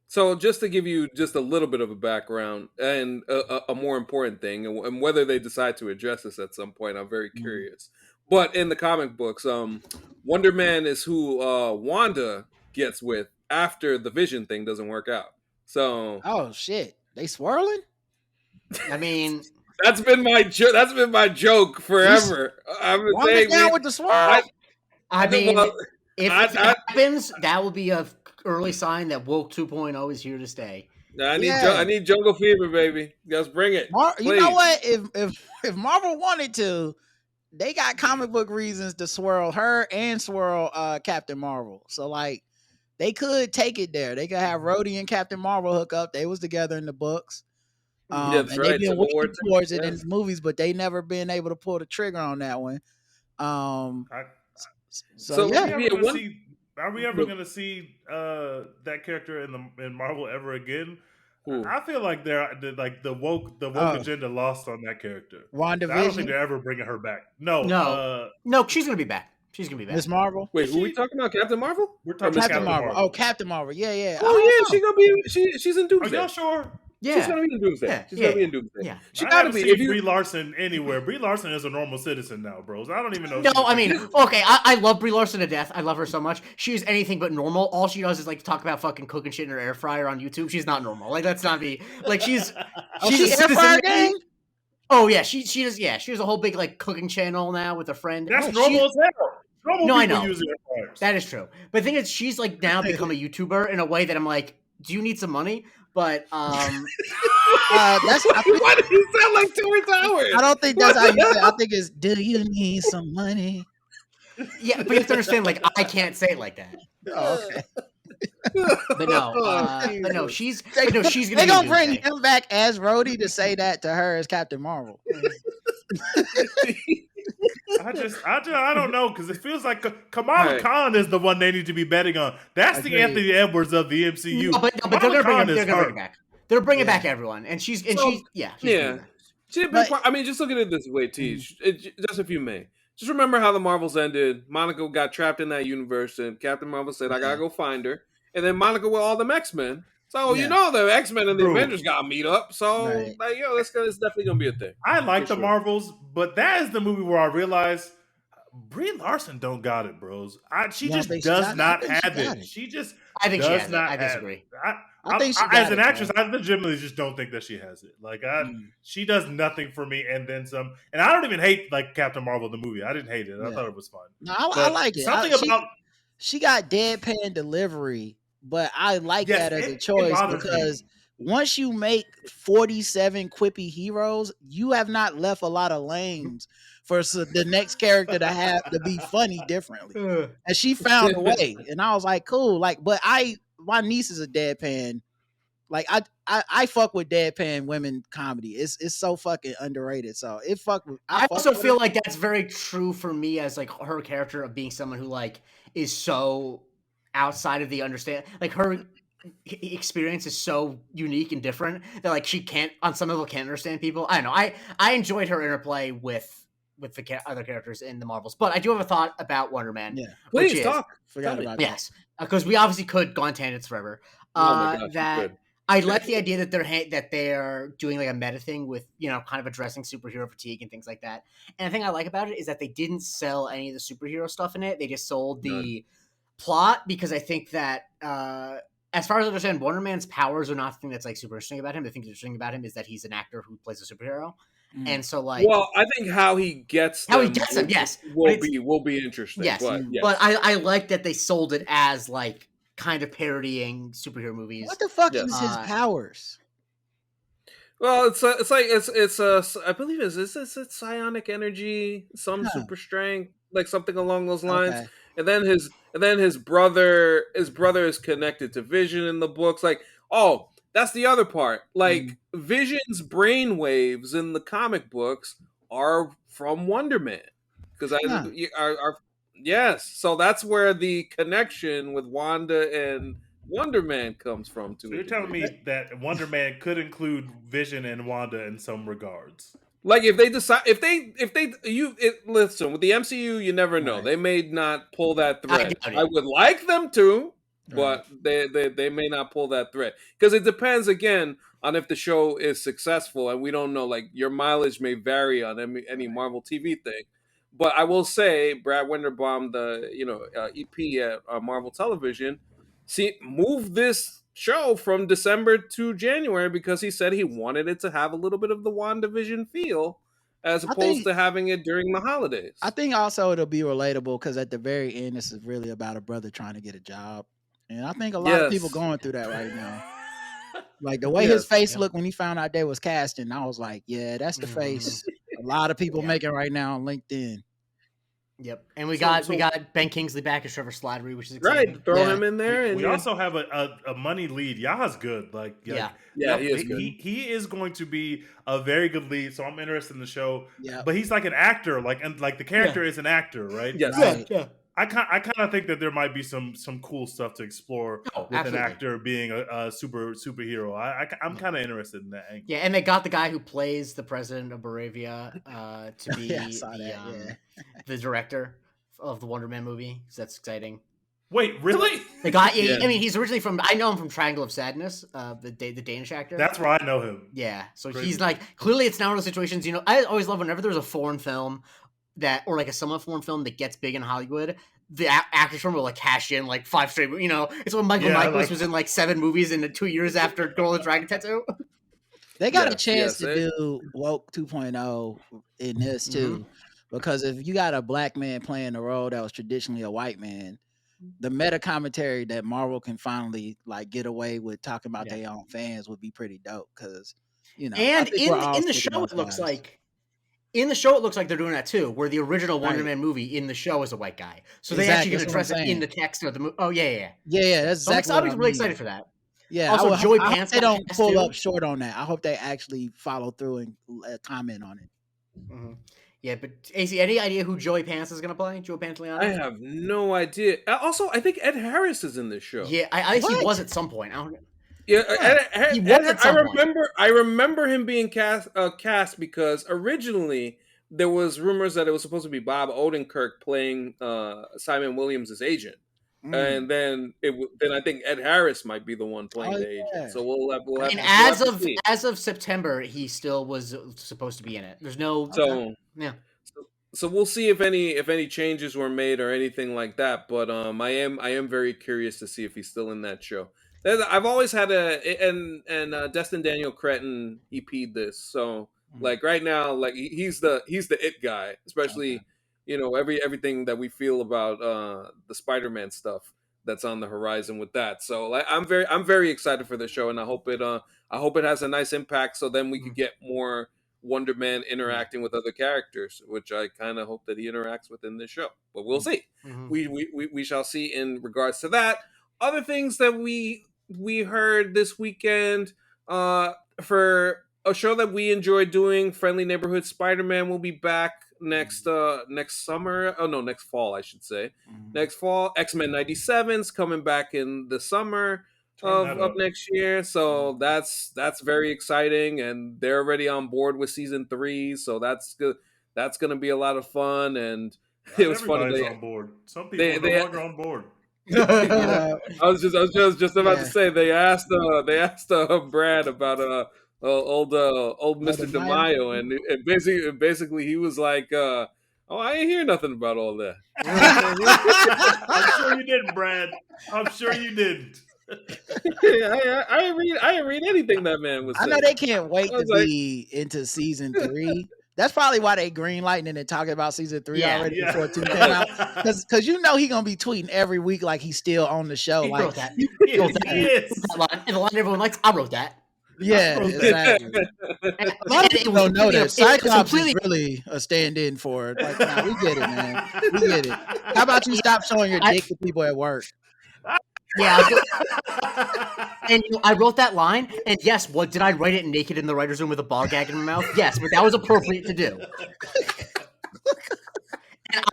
So just to give you just a little bit of a background and a more important thing, and whether they decide to address this at some point, I'm very curious. But in the comic books, Wonder Man is who Wanda gets with after the Vision thing doesn't work out. So, oh shit, they swirling? I mean, that's been my joke forever. I've been saying down with the swirl. I mean, well, if it happens, that will be a early sign that Woke 2.0 is here to stay. I need Jungle Fever, baby. Just bring it. You know what? If Marvel wanted to, they got comic book reasons to swirl her and swirl Captain Marvel. So like, they could take it there. They could have Rhodey and Captain Marvel hook up. They was together in the books. That's and right. they've been working towards it in Yes. the movies, but they never been able to pull the trigger on that one. So yeah. Are we ever going to see that character in Marvel ever again? I feel like the woke agenda lost on that character. WandaVision? I don't think they're ever bringing her back. No, she's gonna be back. She's gonna be back. Miss Marvel. Wait, who are we talking about? Captain Marvel? We're talking about Captain Marvel. Oh, Captain Marvel. Yeah. Oh yeah, she's gonna be. She's in Doomsday. Are y'all sure? Yeah, she's gonna be in Doomsday. Yeah. She's gonna be in Doomsday. Yeah, she I gotta haven't be. seen Brie Larson anywhere. Brie Larson is a normal citizen now, bros. I don't even know. No, I mean, okay, I love Brie Larson to death. I love her so much. She's anything but normal. All she does is like talk about fucking cooking shit in her air fryer on YouTube. She's not normal. Like, that's not me. Like, she's a air fryer gang. Oh yeah, she does. Yeah, she has a whole big like cooking channel now with a friend. That's normal as hell. Normal people I know. use air fryers. That is true. But the thing is, she's like now become a YouTuber in a way that I'm like, do you need some money? But that's. Why did you sound like Terrence Howard? I don't think that's how you say it. I think it's, do you need some money? Yeah, but you have to understand, like, I can't say it like that. Oh, okay. But no, she's gonna They be gonna bring Doomsday. him back as Rhodey to say that to her as Captain Marvel. I don't know, because it feels like Kamala Khan is the one they need to be betting on. That's the Agreed. Anthony Edwards of the MCU. No, but they're gonna bring it back. They're bringing Yeah. back everyone, and she's Yeah. doing that. I mean, just look at it this way, Teej. Just if you may, just remember how the Marvels ended. Monica got trapped in that universe, and Captain Marvel said, "I gotta go find her." And then Monica with all the X-Men. So Yeah. you know the X-Men and the True. Avengers gotta meet up. So Right. like, it's definitely gonna be a thing. I like For the sure. Marvels, but that is the movie where I realized Brie Larson don't got it, bros. She just does not have it. She just I think she does has not it. I disagree. I think she got as an it, actress, bro. I legitimately just don't think that she has it. Like she does nothing for me, and then some. And I don't even hate like Captain Marvel the movie. I didn't hate it. I thought it was fun. No, I like it. Something about she got deadpan delivery, but I like that as a choice because once you make 47 quippy heroes, you have not left a lot of lanes for the next character to have to be funny differently. And she found a way, and I was like, cool. Like, but my niece is a deadpan. Like I fuck with deadpan women comedy. It's so fucking underrated. So it fuck. I also feel like that's very true for me as like her character of being someone who like is so outside of the understand. Like her experience is so unique and different that like she can't on some level can't understand people. I don't know. I enjoyed her interplay with the other characters in the Marvels, but I do have a thought about Wonder Man. Yeah, please talk. Forgot about yes, because we obviously could go on tangents forever. Oh my gosh, that I like the idea that they're doing like a meta thing with, you know, kind of addressing superhero fatigue and things like that. And the thing I like about it is that they didn't sell any of the superhero stuff in it. They just sold the plot, because I think that as far as I understand, Wonder Man's powers are not the thing that's like super interesting about him. The thing that's interesting about him is that he's an actor who plays a superhero. And so like, well, I think how he gets them, yes, will be interesting. Yes, but I like that they sold it as like kind of parodying superhero movies. What the fuck is his powers? Well, it's I believe it's psionic energy, some super strength, like something along those lines. Okay. And then his brother is connected to Vision in the books. Like, oh, that's the other part. Like Vision's brainwaves in the comic books are from Wonder Man, because yes. So that's where the connection with Wanda and Wonder Man comes from. So you're telling me that Wonder Man could include Vision and Wanda in some regards? Like if they decide, listen, with the MCU, you never know. Right. They may not pull that thread. I would like them to, but they may not pull that thread, because it depends again on if the show is successful, and we don't know. Like your mileage may vary on any Marvel TV thing. But I will say, Brad Winderbaum, the EP at Marvel Television, moved this show from December to January because he said he wanted it to have a little bit of the WandaVision feel, as opposed to having it during the holidays. I think also it'll be relatable because at the very end, this is really about a brother trying to get a job, and I think a lot of people going through that right now. Like the way his face looked when he found out they was casting, I was like, yeah, that's the face a lot of people making right now on LinkedIn. Yep, and we got Ben Kingsley back as Trevor Slattery, which is exciting. Right. Throw him in there. And we also have a money lead. Yaha's good. He is good. He is going to be a very good lead. So I'm interested in the show. Yeah. But he's like an actor. Like the character is an actor, right? Yes. Right. Yeah. I kind of think that there might be some cool stuff to explore with an actor being a superhero. I'm kind of interested in that angle. Yeah, and they got the guy who plays the president of Moravia to be the director of the Wonder Man movie. So that's exciting. Wait, really? The guy, I mean, he's originally I know him from Triangle of Sadness, the Danish actor. That's where I know him. Yeah, so he's like, clearly it's now one of those situations, I always love whenever there's a foreign film or like a somewhat foreign film that gets big in Hollywood, the actors from will like cash in like 5 straight, it's when Michael Michaelis was in like 7 movies in 2 years after Girl with the Dragon Tattoo. They got a chance to do Woke 2.0 in this too, because if you got a black man playing a role that was traditionally a white man, the meta commentary that Marvel can finally like get away with talking about their own fans would be pretty dope, because and in the show it looks like in the show, it looks like they're doing that too, where the original Wonder Right. Man movie in the show is a white guy. So they Exactly, actually can that's what I'm address it in saying. the text of the movie. Oh, yeah. Yeah, that's So exactly I'm what I really mean. excited for that. Yeah, Also, I Joey hope Pants they got don't cast pull too. up short on that. I hope they actually follow through and comment on it. Mm-hmm. Yeah, but AC, any idea who Joey Pants is going to play? Joey Pantoliano? I have no idea. Also, I think Ed Harris is in this show. Yeah, I think he What? was at some point. I don't. Yeah, Huh. He was at some point. I remember him being cast because originally there was rumors that it was supposed to be Bob Odenkirk playing Simon Williams' agent, and then then I think Ed Harris might be the one playing Oh, the agent. yeah. So we'll And have to see. as of September, he still was supposed to be in it. There's no. So Yeah. so we'll see if any changes were made or anything like that. But I am very curious to see if he's still in that show. I've always had Destin Daniel Cretton EP'd this, so like right now, like he's the it guy, especially everything that we feel about the Spider-Man stuff that's on the horizon with that. So like I'm very excited for the show, and I hope it has a nice impact, so then we could get more Wonder Man interacting with other characters, which I kind of hope that he interacts with in this show. But we'll see. Mm-hmm. We shall see in regards to that. Other things that we heard this weekend for a show that we enjoy doing, Friendly Neighborhood Spider-Man will be back next summer. Oh no, next fall I should say. Next fall, X-Men 97's coming back in the summer of next year, so that's very exciting, and they're already on board with season 3, so that's good. That's gonna be a lot of fun, and it was funny. Everybody's on board. Some people are no longer on board. I was just about to say they asked Brad about old Mr. DeMaio, and basically he was like, oh, I ain't hear nothing about all that. I'm sure you didn't, Brad. I'm sure you didn't. I didn't read anything that man was saying. I know they can't wait to be into season 3. That's probably why they greenlighting and talking about season 3 already before 2 came out. Because he gonna be tweeting every week like he's still on the show. He like wrote that. He wrote that. And the line everyone likes, I wrote that. Yeah, exactly. A lot of people don't know that Cyclops is really a stand-in for it. Like, nah, we get it, man. We get it. How about you stop showing your dick to people at work? Yeah, and I wrote that line, and yes, did I write it naked in the writer's room with a ball gag in my mouth? Yes, but that was appropriate to do.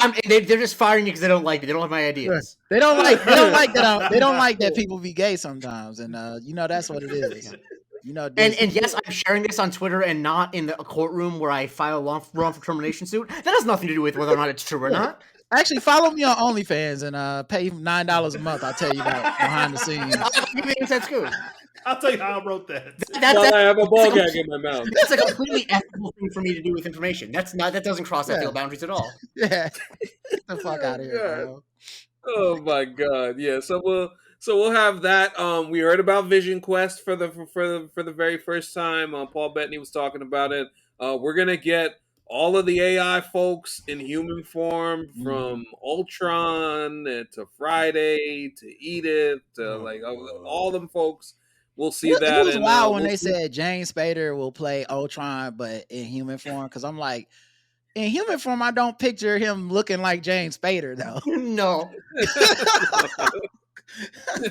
And they're just firing me because they don't like me. They don't like my ideas. They don't like that. They don't like that people be gay sometimes, and that's what it is. And yes, I'm sharing this on Twitter and not in the courtroom where I file a wrongful termination suit. That has nothing to do with whether or not it's true or not. Actually, follow me on OnlyFans and pay $9 a month. I'll tell you about behind the scenes. That's good. I'll tell you how I wrote that. I have a ball gag in my mouth. That's a completely ethical thing for me to do with information. That doesn't cross ethical boundaries at all. Yeah, get the fuck out of here, bro. Oh my god, yeah. So we'll have that. We heard about Vision Quest for the very first time. Paul Bettany was talking about it. We're gonna get all of the AI folks in human form, from Ultron to Friday to Edith to all them folks. We'll see that. It was wild when they said James Spader will play Ultron, but in human form. Because I'm like, in human form, I don't picture him looking like James Spader though. No.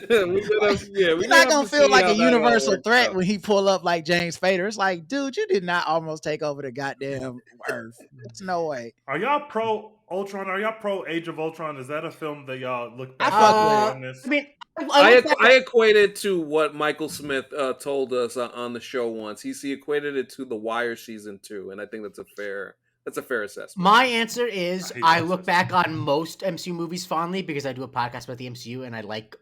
You're not gonna feel like a universal threat when he pull up like James Spader. It's like, dude, you did not almost take over the goddamn Earth. There's no way. Are y'all pro Ultron? Are y'all pro Age of Ultron? Is that a film that y'all look back on this? I mean, I equated to what Michael Smith told us on the show once. He equated it to The Wire season 2, and I think that's a fair assessment. My answer is I look back on most MCU movies fondly because I do a podcast about the MCU and I like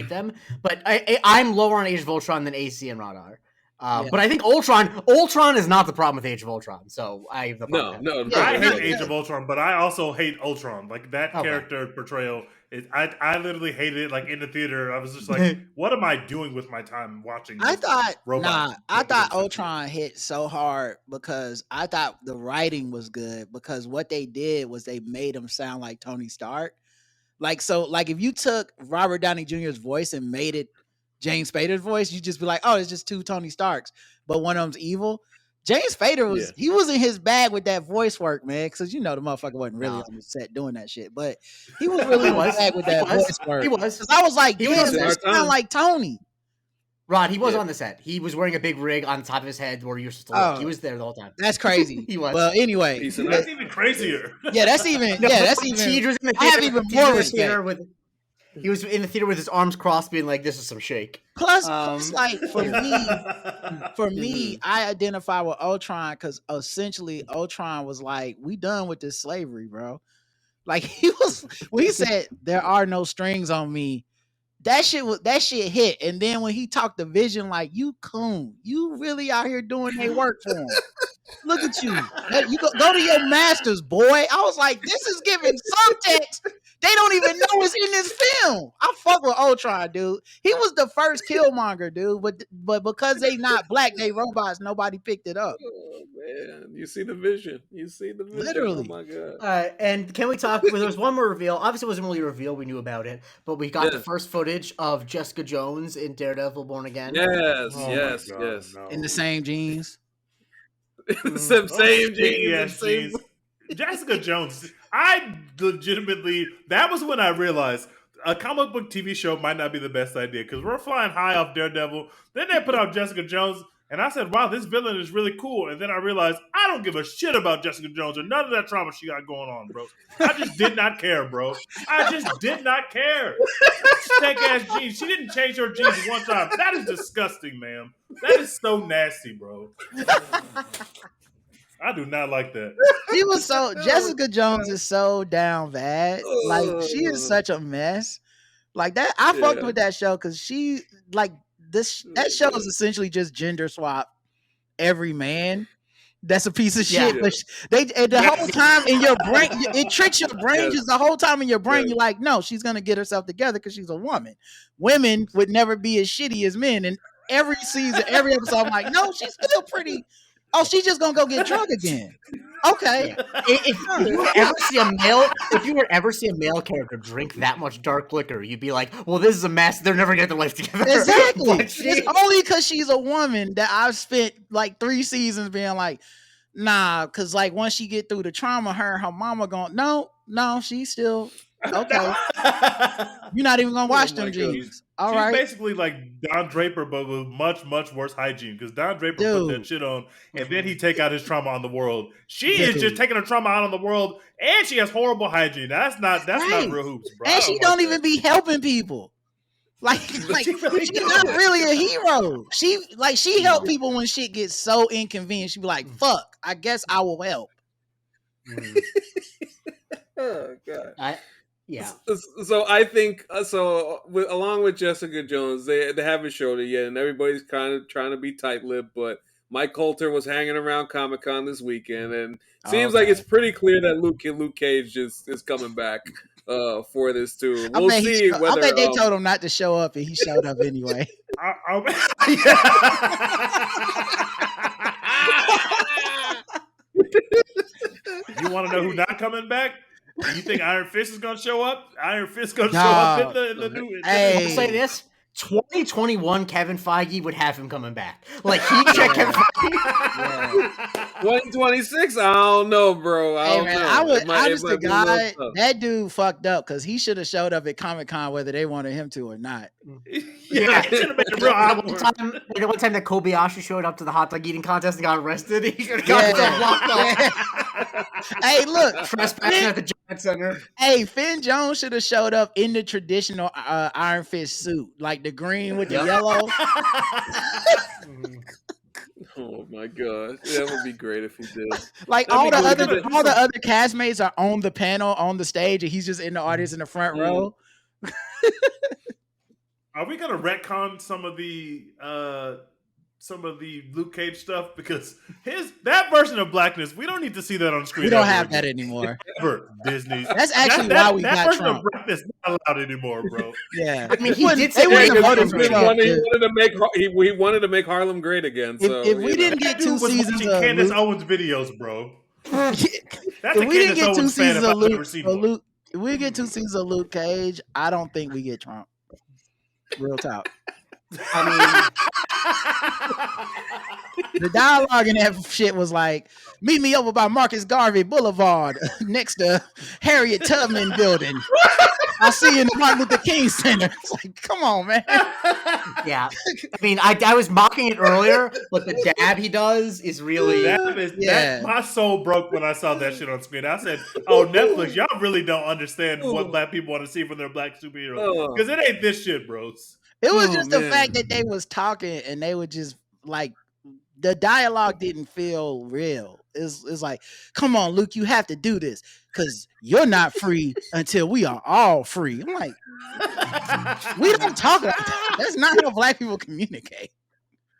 them. But I'm lower on Age of Ultron than AC and Rod are. But I think Ultron is not the problem with Age of Ultron. So I have the no. I hate Age of Ultron, but I also hate Ultron. Like that character portrayal. I literally hated it. Like in the theater, I was just like, "What am I doing with my time watching?" I thought Ultron hit so hard because I thought the writing was good, because what they did was they made him sound like Tony Stark. Like if you took Robert Downey Jr.'s voice and made it James Spader's voice, you'd just be like, "Oh, it's just two Tony Starks, but one of them's evil." James Spader was he was in his bag with that voice work, man. Because the motherfucker wasn't really on the set doing that shit, but he was really in his bag with that voice work. He was. Because I was like, He damn, was that sound like Tony. Rod, he was on the set. He was wearing a big rig on top of his head where you're supposed to look. He was there the whole time. That's crazy. He was. Well, anyway, that's even crazier. Yeah, that's even. No, yeah, that's even. Teej was in the theater, I have even more respect. He was in the theater with his arms crossed, being like, "This is some shake." Plus, like for me, I identify with Ultron because essentially Ultron was like, "We done with this slavery, bro." Like he said, "There are no strings on me." That shit hit. And then when he talked to Vision, like, you coon, you really out here doing their work for him. Look at you. You go to your masters, boy. I was like, this is giving subtext. They don't even know it's in this film. I fuck with Ultron, dude. He was the first Killmonger, dude. But because they not black, they robots. Nobody picked it up. Oh man, you see the vision. Literally. Oh my god. And can we talk? There was one more reveal. Obviously, it wasn't really a reveal. We knew about it, but we got the first footage of Jessica Jones in Daredevil: Born Again. Yes. No. In the same jeans. Same jeans. Jessica Jones. I legitimately, that was when I realized a comic book TV show might not be the best idea because we're flying high off Daredevil. Then they put out Jessica Jones, and I said, wow, this villain is really cool. And then I realized I don't give a shit about Jessica Jones or none of that trauma she got going on, bro. I just did not care, bro. I just did not care. Stank ass jeans. She didn't change her jeans one time. That is disgusting, ma'am. That is so nasty, bro. I do not like that. Jessica Jones is so down bad. Like, she is such a mess. Like that, I fucked with that show because she like that show is essentially just gender swap every man. That's a piece of shit. But the whole time in your brain, it tricks your brain because the whole time in your brain, you're like, no, she's gonna get herself together because she's a woman. Women would never be as shitty as men. And every season, every episode, I'm like, no, she's still pretty. Oh, she's just gonna go get drunk again. Okay. If you were ever see a male character drink that much dark liquor, you'd be like, well, this is a mess. They're never gonna get their life together. Exactly. It's only because she's a woman that I've spent like 3 seasons being like, nah, because like once she get through the trauma, her and her mama going, no, she's still okay. You're not even gonna wash them jeans. All right. She's basically like Don Draper, but with much, much worse hygiene. Because Don Draper put that shit on, and then he take out his trauma on the world. She is just taking her trauma out on the world, and she has horrible hygiene. That's not real hoops, bro. And she don't even be helping people. Like she's not really a hero. She help people when shit gets so inconvenient. She be like, "Fuck, I guess I will help." Oh god. Yeah. So I think along with Jessica Jones, they haven't showed it yet, and everybody's kind of trying to be tight-lipped. But Mike Coulter was hanging around Comic-Con this weekend, and seems like it's pretty clear that Luke Cage is coming back for this too. We'll see whether. I bet they told him not to show up, and he showed up anyway. You want to know who's not coming back? You think Iron Fist is gonna show up? Iron Fist gonna show up in the new. I'll say this: 2021 Kevin Feige would have him coming back. Like he checked Kevin Feige. 2026? I don't know, bro. I don't know. Honest to God, that dude fucked up because he should have showed up at Comic-Con whether they wanted him to or not. Yeah, it should have been real the one time that Kobayashi showed up to the hot dog eating contest and got arrested, he should have got himself locked up. Hey, look, trespassing at the Giant Center. Hey, Finn Jones should have showed up in the traditional Iron Fist suit, like the green with the yellow. Oh my god, that would be great if he did. Like all the other castmates are on the panel on the stage, and he's just in the audience in the front row. Are we gonna retcon some of the Luke Cage stuff because that version of blackness, we don't need to see that on screen. We don't have that anymore. Ever Disney. That's actually why we got version Trump. of blackness is not allowed anymore, bro. Yeah, I mean, he did say he wanted to make Harlem great again. So if we didn't get 2 seasons of Candace Owens videos, bro. That's if we didn't get 2 seasons of Luke, if we get 2 seasons of Luke Cage, I don't think we get Trump. Real talk. I mean, The dialogue in that shit was like, meet me over by Marcus Garvey Boulevard next to Harriet Tubman building. I'll see you in the Martin Luther King Center. It's like, come on, man. Yeah. I mean, I was mocking it earlier, but the dab he does is really... Yeah. My soul broke when I saw that shit on screen. I said, oh, Netflix, y'all really don't understand what black people want to see from their black superheroes. Because it ain't this shit, bros. It was just the fact that they was talking and they would just like, the dialogue didn't feel real. It's like, come on, Luke, you have to do this because you're not free until we are all free. I'm like, we don't talk like that. That's not how black people communicate.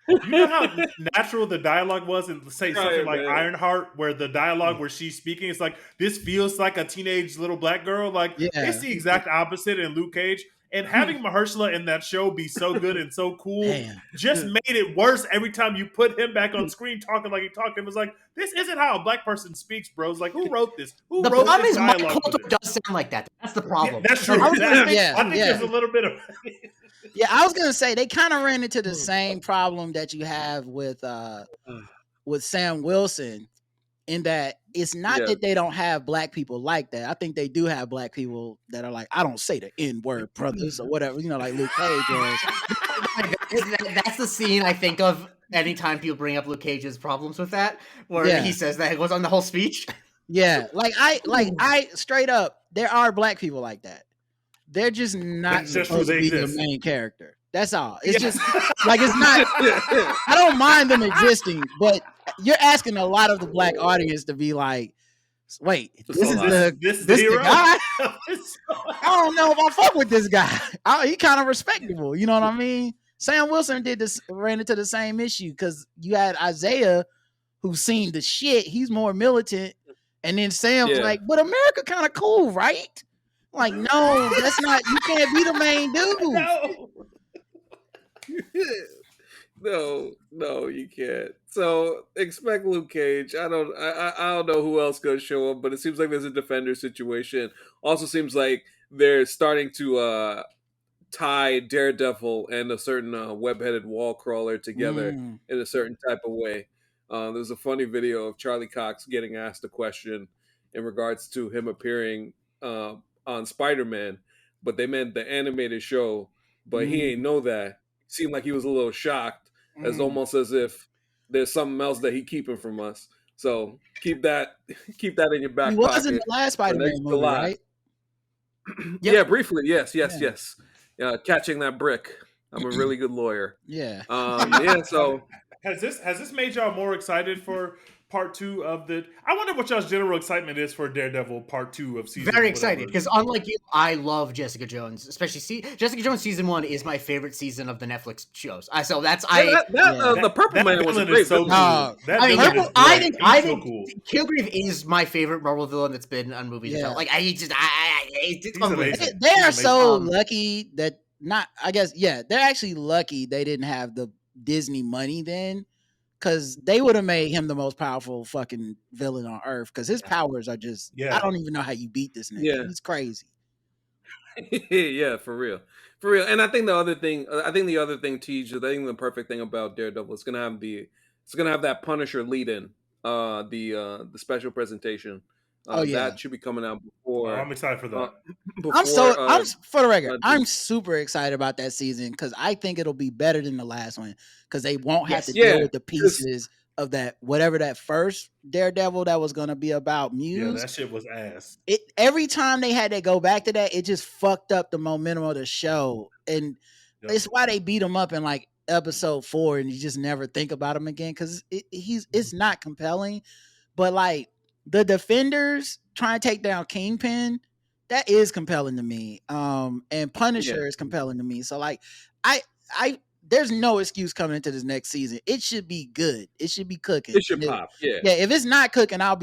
You know how natural the dialogue was in, say, something like Ironheart, where the dialogue where she's speaking, it's like, this feels like a teenage little black girl. Like, it's the exact opposite in Luke Cage. And having Mahershala in that show be so good and so cool just made it worse every time you put him back on screen talking like he talked. It was like, this isn't how a black person speaks, bro. It's like, who wrote this? Who the wrote problem this is Mike dialogue? Coulter does sound like that. That's the problem. Yeah, that's true. I think there's a little bit of... Yeah, I was gonna say they kind of ran into the same problem that you have with Sam Wilson, in that it's not that they don't have black people like that. I think they do have black people that are like, I don't say the N-word, brothers, or whatever, you know, like Luke Cage was. That's the scene I think of anytime people bring up Luke Cage's problems with that, where he says that it goes on the whole speech. Yeah, I straight up, there are black people like that. They're just not supposed to be the main character. That's all. It's just like, it's not. I don't mind them existing, but you're asking a lot of the black audience to be like, wait, this is the guy? I don't know if I fuck with this guy. He kind of respectable. You know what I mean? Sam Wilson ran into the same issue because you had Isaiah, who's seen the shit. He's more militant. And then Sam's like, but America kind of cool, right? Like, no, that's not, you can't be the main dude. No, you can't. So expect Luke Cage. I don't know who else gonna show up, but it seems like there's a Defender situation. Also seems like they're starting to tie Daredevil and a certain web-headed wall crawler together in a certain type of way. There's a funny video of Charlie Cox getting asked a question in regards to him appearing on Spider-Man, but they meant the animated show, but he ain't know that. Seemed like he was a little shocked, as almost as if there's something else that he keeping from us. So keep that in your back pocket. He was in the last Spider-Man movie, right? Yeah, briefly. Yes. Catching that brick. I'm a really good lawyer. Yeah. So has this made y'all more excited for part 2 of the... I wonder what y'all's general excitement is for Daredevil part 2 of season. Very excited, because unlike you, I love Jessica Jones. Especially Jessica Jones season 1 is my favorite season of the Netflix shows. So that's the Purple Man was great. So cool. I think Kilgrave is my favorite Marvel villain that's been on movies. Yeah. Like it's amazing. They are so lucky that they're actually lucky they didn't have the Disney money then. Because they would have made him the most powerful fucking villain on Earth. Because his powers are just... I don't even know how you beat this nigga. Yeah. He's crazy. Yeah, for real. And I think the other thing, Teej, I think the perfect thing about Daredevil, it's gonna have that Punisher lead-in, the special presentation. That should be coming out before. I'm excited for that. For the record, I'm super excited about that season because I think it'll be better than the last one because they won't have to deal with the pieces of that, whatever that first Daredevil that was going to be about Muse. Yeah, that shit was ass. Every time they had to go back to that, it just fucked up the momentum of the show. And it's why they beat him up in like episode 4 and you just never think about him again because it's not compelling. But like, the Defenders trying to take down Kingpin, that is compelling to me. And Punisher is compelling to me. So like, I there's no excuse coming into this next season. It should be good. It should be cooking. It should pop. Yeah. Yeah. If it's not cooking, I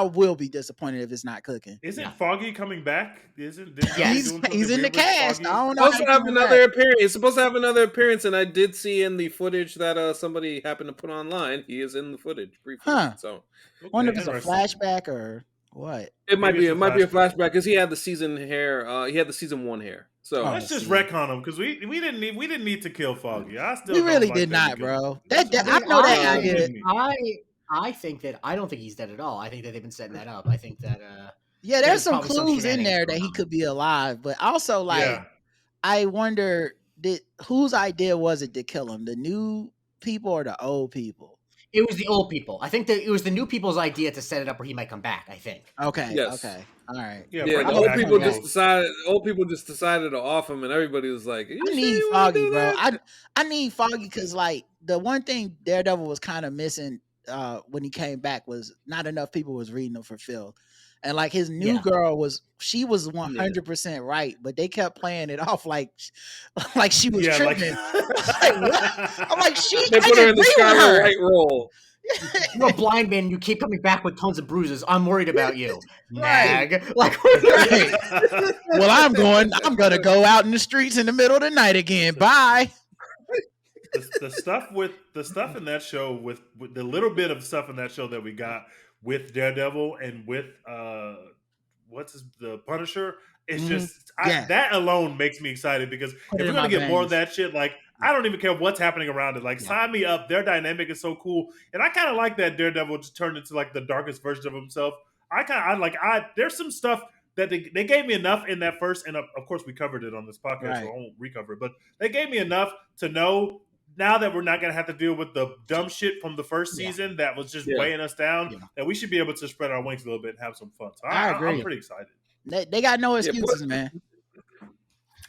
will be disappointed if it's not cooking. Isn't Foggy coming back? He's in the cast. I don't know. It's supposed to have another appearance, and I did see in the footage that somebody happened to put online. He is in the footage briefly. Huh. So, I wonder if it's a flashback or What? It might Maybe be. it's It a might be a flashback. flashback because he had the season hair. He had the season 1 hair. So Oh, Let's just see. retcon him because we didn't need to kill Foggy. I We still don't really like did that we not, killed him. bro. Let's just I I mean, know that no, we ended. didn't need. I think that I don't think he's dead at all. I think that they've been setting that up. I think that Yeah, there's there's some probably some clues in shenanigans there that going he on. could be alive, but also like Yeah, I wonder whose idea was it to kill him? The new people or the old people? It was the old people. I think that it was the new people's idea to set it up where he might come back. I think. Okay, yes, okay, all right. yeah. yeah. Bring The I him was old back people and wondering. just we'll. decided. Old people just decided to off him, and everybody was like, "Are I you sure need you want to Foggy, do bro. that?" I need Foggy because like the one thing Daredevil was kind of missing when he came back was not enough people was reading him for Phil. And like his new Yeah. girl was 100% right, but they kept playing it off like like she was Yeah, like. tripping. Like what? I'm like They I put her in the agree with Skylar her. White role. You're a blind man. You keep coming back with tons of bruises. I'm worried about you, Right. Nag. Like, Right. Well, I'm gonna go out in the streets in the middle of the night again. Bye. the stuff in that show with the little bit of stuff in that show that we got with Daredevil and with the Punisher. It's Mhm. just Yeah. that alone makes me excited because Put if it we're in gonna my get more of veins. that shit, like I don't even care what's happening around it. Like Yeah. sign me up. Their dynamic is so cool, and I kind of like that Daredevil just turned into like the darkest version of himself. There's some stuff that they gave me enough in that first, and of course we covered it on this podcast, so Right. I won't recover it. But they gave me enough to know now that we're not going to have to deal with the dumb shit from the first Yeah. season that was just Yeah. weighing us down, Yeah. that we should be able to spread our wings a little bit and have some fun. So I I'm agree. pretty excited. They got no Yeah, excuses, man.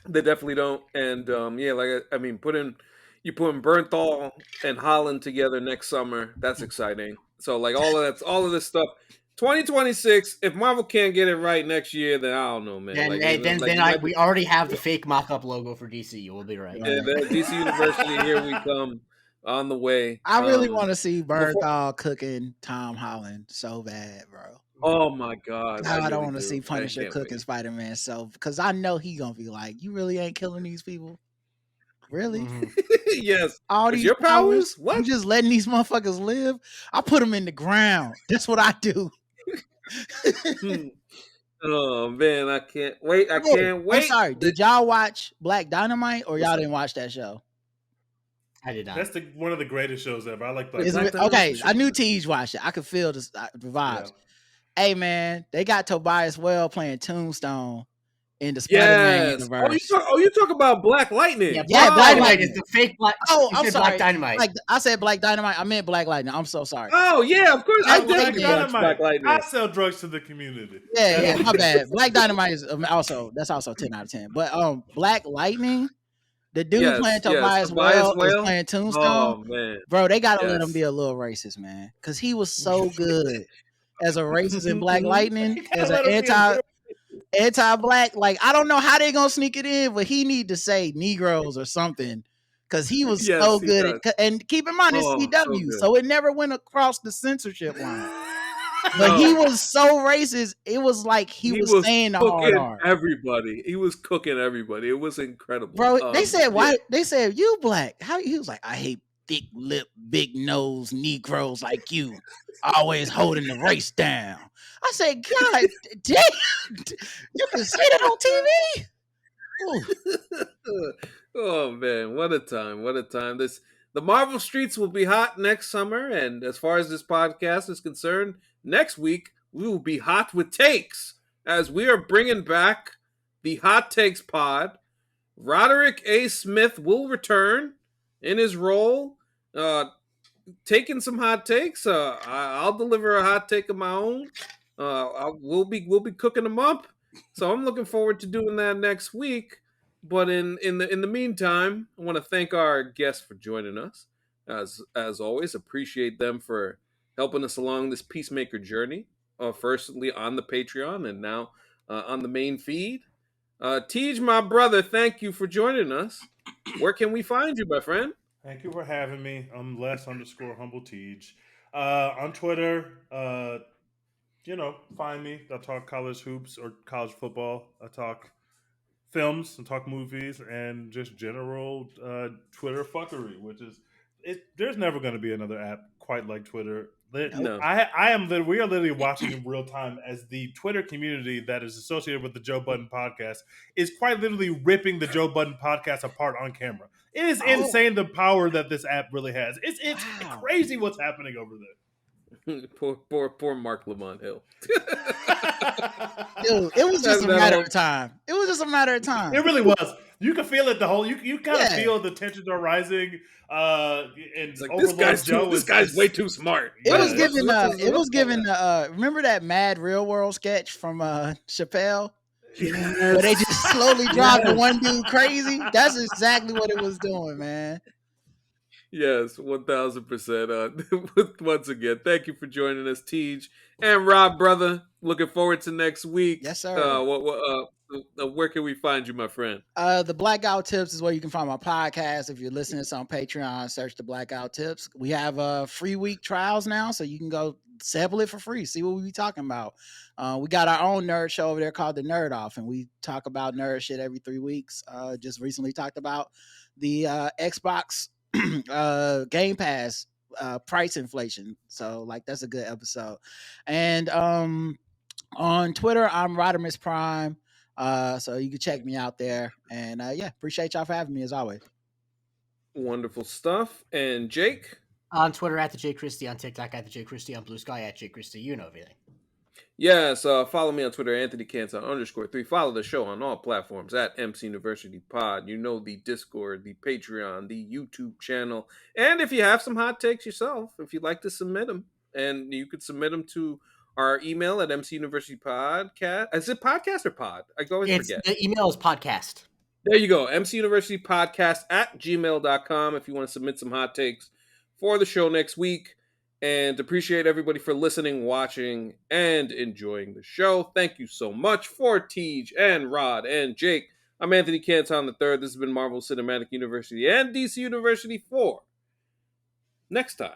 they definitely don't. And yeah, like I mean, you putting Bernthal and Holland together next summer. That's exciting. So like all of this stuff. 2026. If Marvel can't get it right next year, then I don't know, man. then Like, we already have the fake mock-up logo for DCU. We'll be right. Right. the DC University, here we come on the way. I really want to see before- Bernthal cooking Tom Holland so bad, bro. Oh my god, God, I really want to see Punisher cooking Spider-Man so because I know he gonna be like, you really ain't killing these people, really? Mhm. Yes, All it's these your powers. You What? just letting these motherfuckers live? I put them in the ground. That's what I do. Oh man, I can't wait. I Hey, can't wait. I'm sorry. Did y'all watch Black Dynamite or y'all didn't watch that show? I did not. That's one of the greatest shows ever. I like Black Is Black it, Dynamite's okay, the shit. I knew Teej watched it. I could feel the vibes. Yeah. Hey man, they got Tobias Well playing Tombstone in the Spider-Man Yes. universe. You talk about Black Lightning. Yeah, Yeah, Black Black Dynamite Lightning. is the fake Black. Oh, you I'm said sorry. Black Dynamite. Like I said Black Dynamite. I meant Black Lightning. I'm so sorry. Oh yeah, of course. I Black definitely Lightning. watched Black Lightning. I sell drugs to the community. Yeah, my bad. Black Dynamite is also 10 out of 10. But Black Lightning, the dude playing Tobias Well is playing Tombstone. Oh man, Bro, they gotta let him be a little racist, man. Cause he was so good as a racist in Black Lightning, as an anti-black. Like, I don't know how they gonna sneak it in, but he need to say Negroes or something. Cause he was so good and keep in mind it's CW, so it never went across the censorship line. But he was so racist, it was like he was saying the hard R. Everybody. He was cooking everybody. It was incredible. Bro, they said, why? They said, you black. How? He was like, I hate thick lip, big nose Negroes like you, always holding the race down. I said, God damn, you can say that on TV? Oh man, what a time. What a time. The Marvel streets will be hot next summer, and as far as this podcast is concerned, next week we will be hot with takes as we are bringing back the Hot Takes Pod. Roderick A. Smith will return in his role, taking some hot takes. I'll deliver a hot take of my own. We'll be cooking them up. So I'm looking forward to doing that next week. But in the meantime, I want to thank our guests for joining us. As always, appreciate them for helping us along this Peacemaker journey. Firstly on the Patreon and now on the main feed. Teej, my brother, thank you for joining us. Where can we find you, my friend? Thank you for having me. I'm Les_humble Teej. On Twitter, find me. I talk college hoops or college football. I talk films and talk movies and just general Twitter fuckery, which is there's never going to be another app quite like Twitter. No. I am literally, we are literally watching in real time as the Twitter community that is associated with the Joe Budden podcast is quite literally ripping the Joe Budden podcast apart on camera. It is insane the power that this app really has. It's crazy what's happening over there. poor Mark Lamont Hill. Dude, it was just a matter of time. It was just a matter of time. It really was. You could feel it. You kind of feel the tensions are rising. And like, Overlord Joe this guy's way too smart. It was given. Remember that Mad Real World sketch from Chappelle, where they just slowly drive the one dude crazy. That's exactly what it was doing, man. Yes, 1000%. Once again, thank you for joining us, Teej and Rob, brother. Looking forward to next week. Yes, sir. Where can we find you, my friend? The Blackout Tips is where you can find my podcast. If you're listening to this on Patreon, search the Blackout Tips. We have free week trials now, so you can go sample it for free. See what we be talking about. We got our own nerd show over there called The Nerd Off, and we talk about nerd shit every 3 weeks. Just recently talked about the Xbox Game Pass price inflation. So like that's a good episode. And on Twitter, I'm Rodimus Prime. So you can check me out there. And appreciate y'all for having me as always. Wonderful stuff. And Jake? On Twitter at the Jake Christie, on TikTok at the Jake Christie, on Blue Sky at Jake Christie. You know everything. Yes, follow me on Twitter, AnthonyCanton_3. Follow the show on all platforms at MC University Pod. You know, the Discord, the Patreon, the YouTube channel. And if you have some hot takes yourself, if you'd like to submit them, and you could submit them to our email at MC University Podcast. Is it podcast or pod? I always forget. The email is podcast. There you go. MC University Podcast at gmail.com if you want to submit some hot takes for the show next week. And appreciate everybody for listening, watching, and enjoying the show. Thank you so much for Teej and Rod and Jake. I'm Anthony Canton III. This has been Marvel Cinematic University and DC University 4. Next time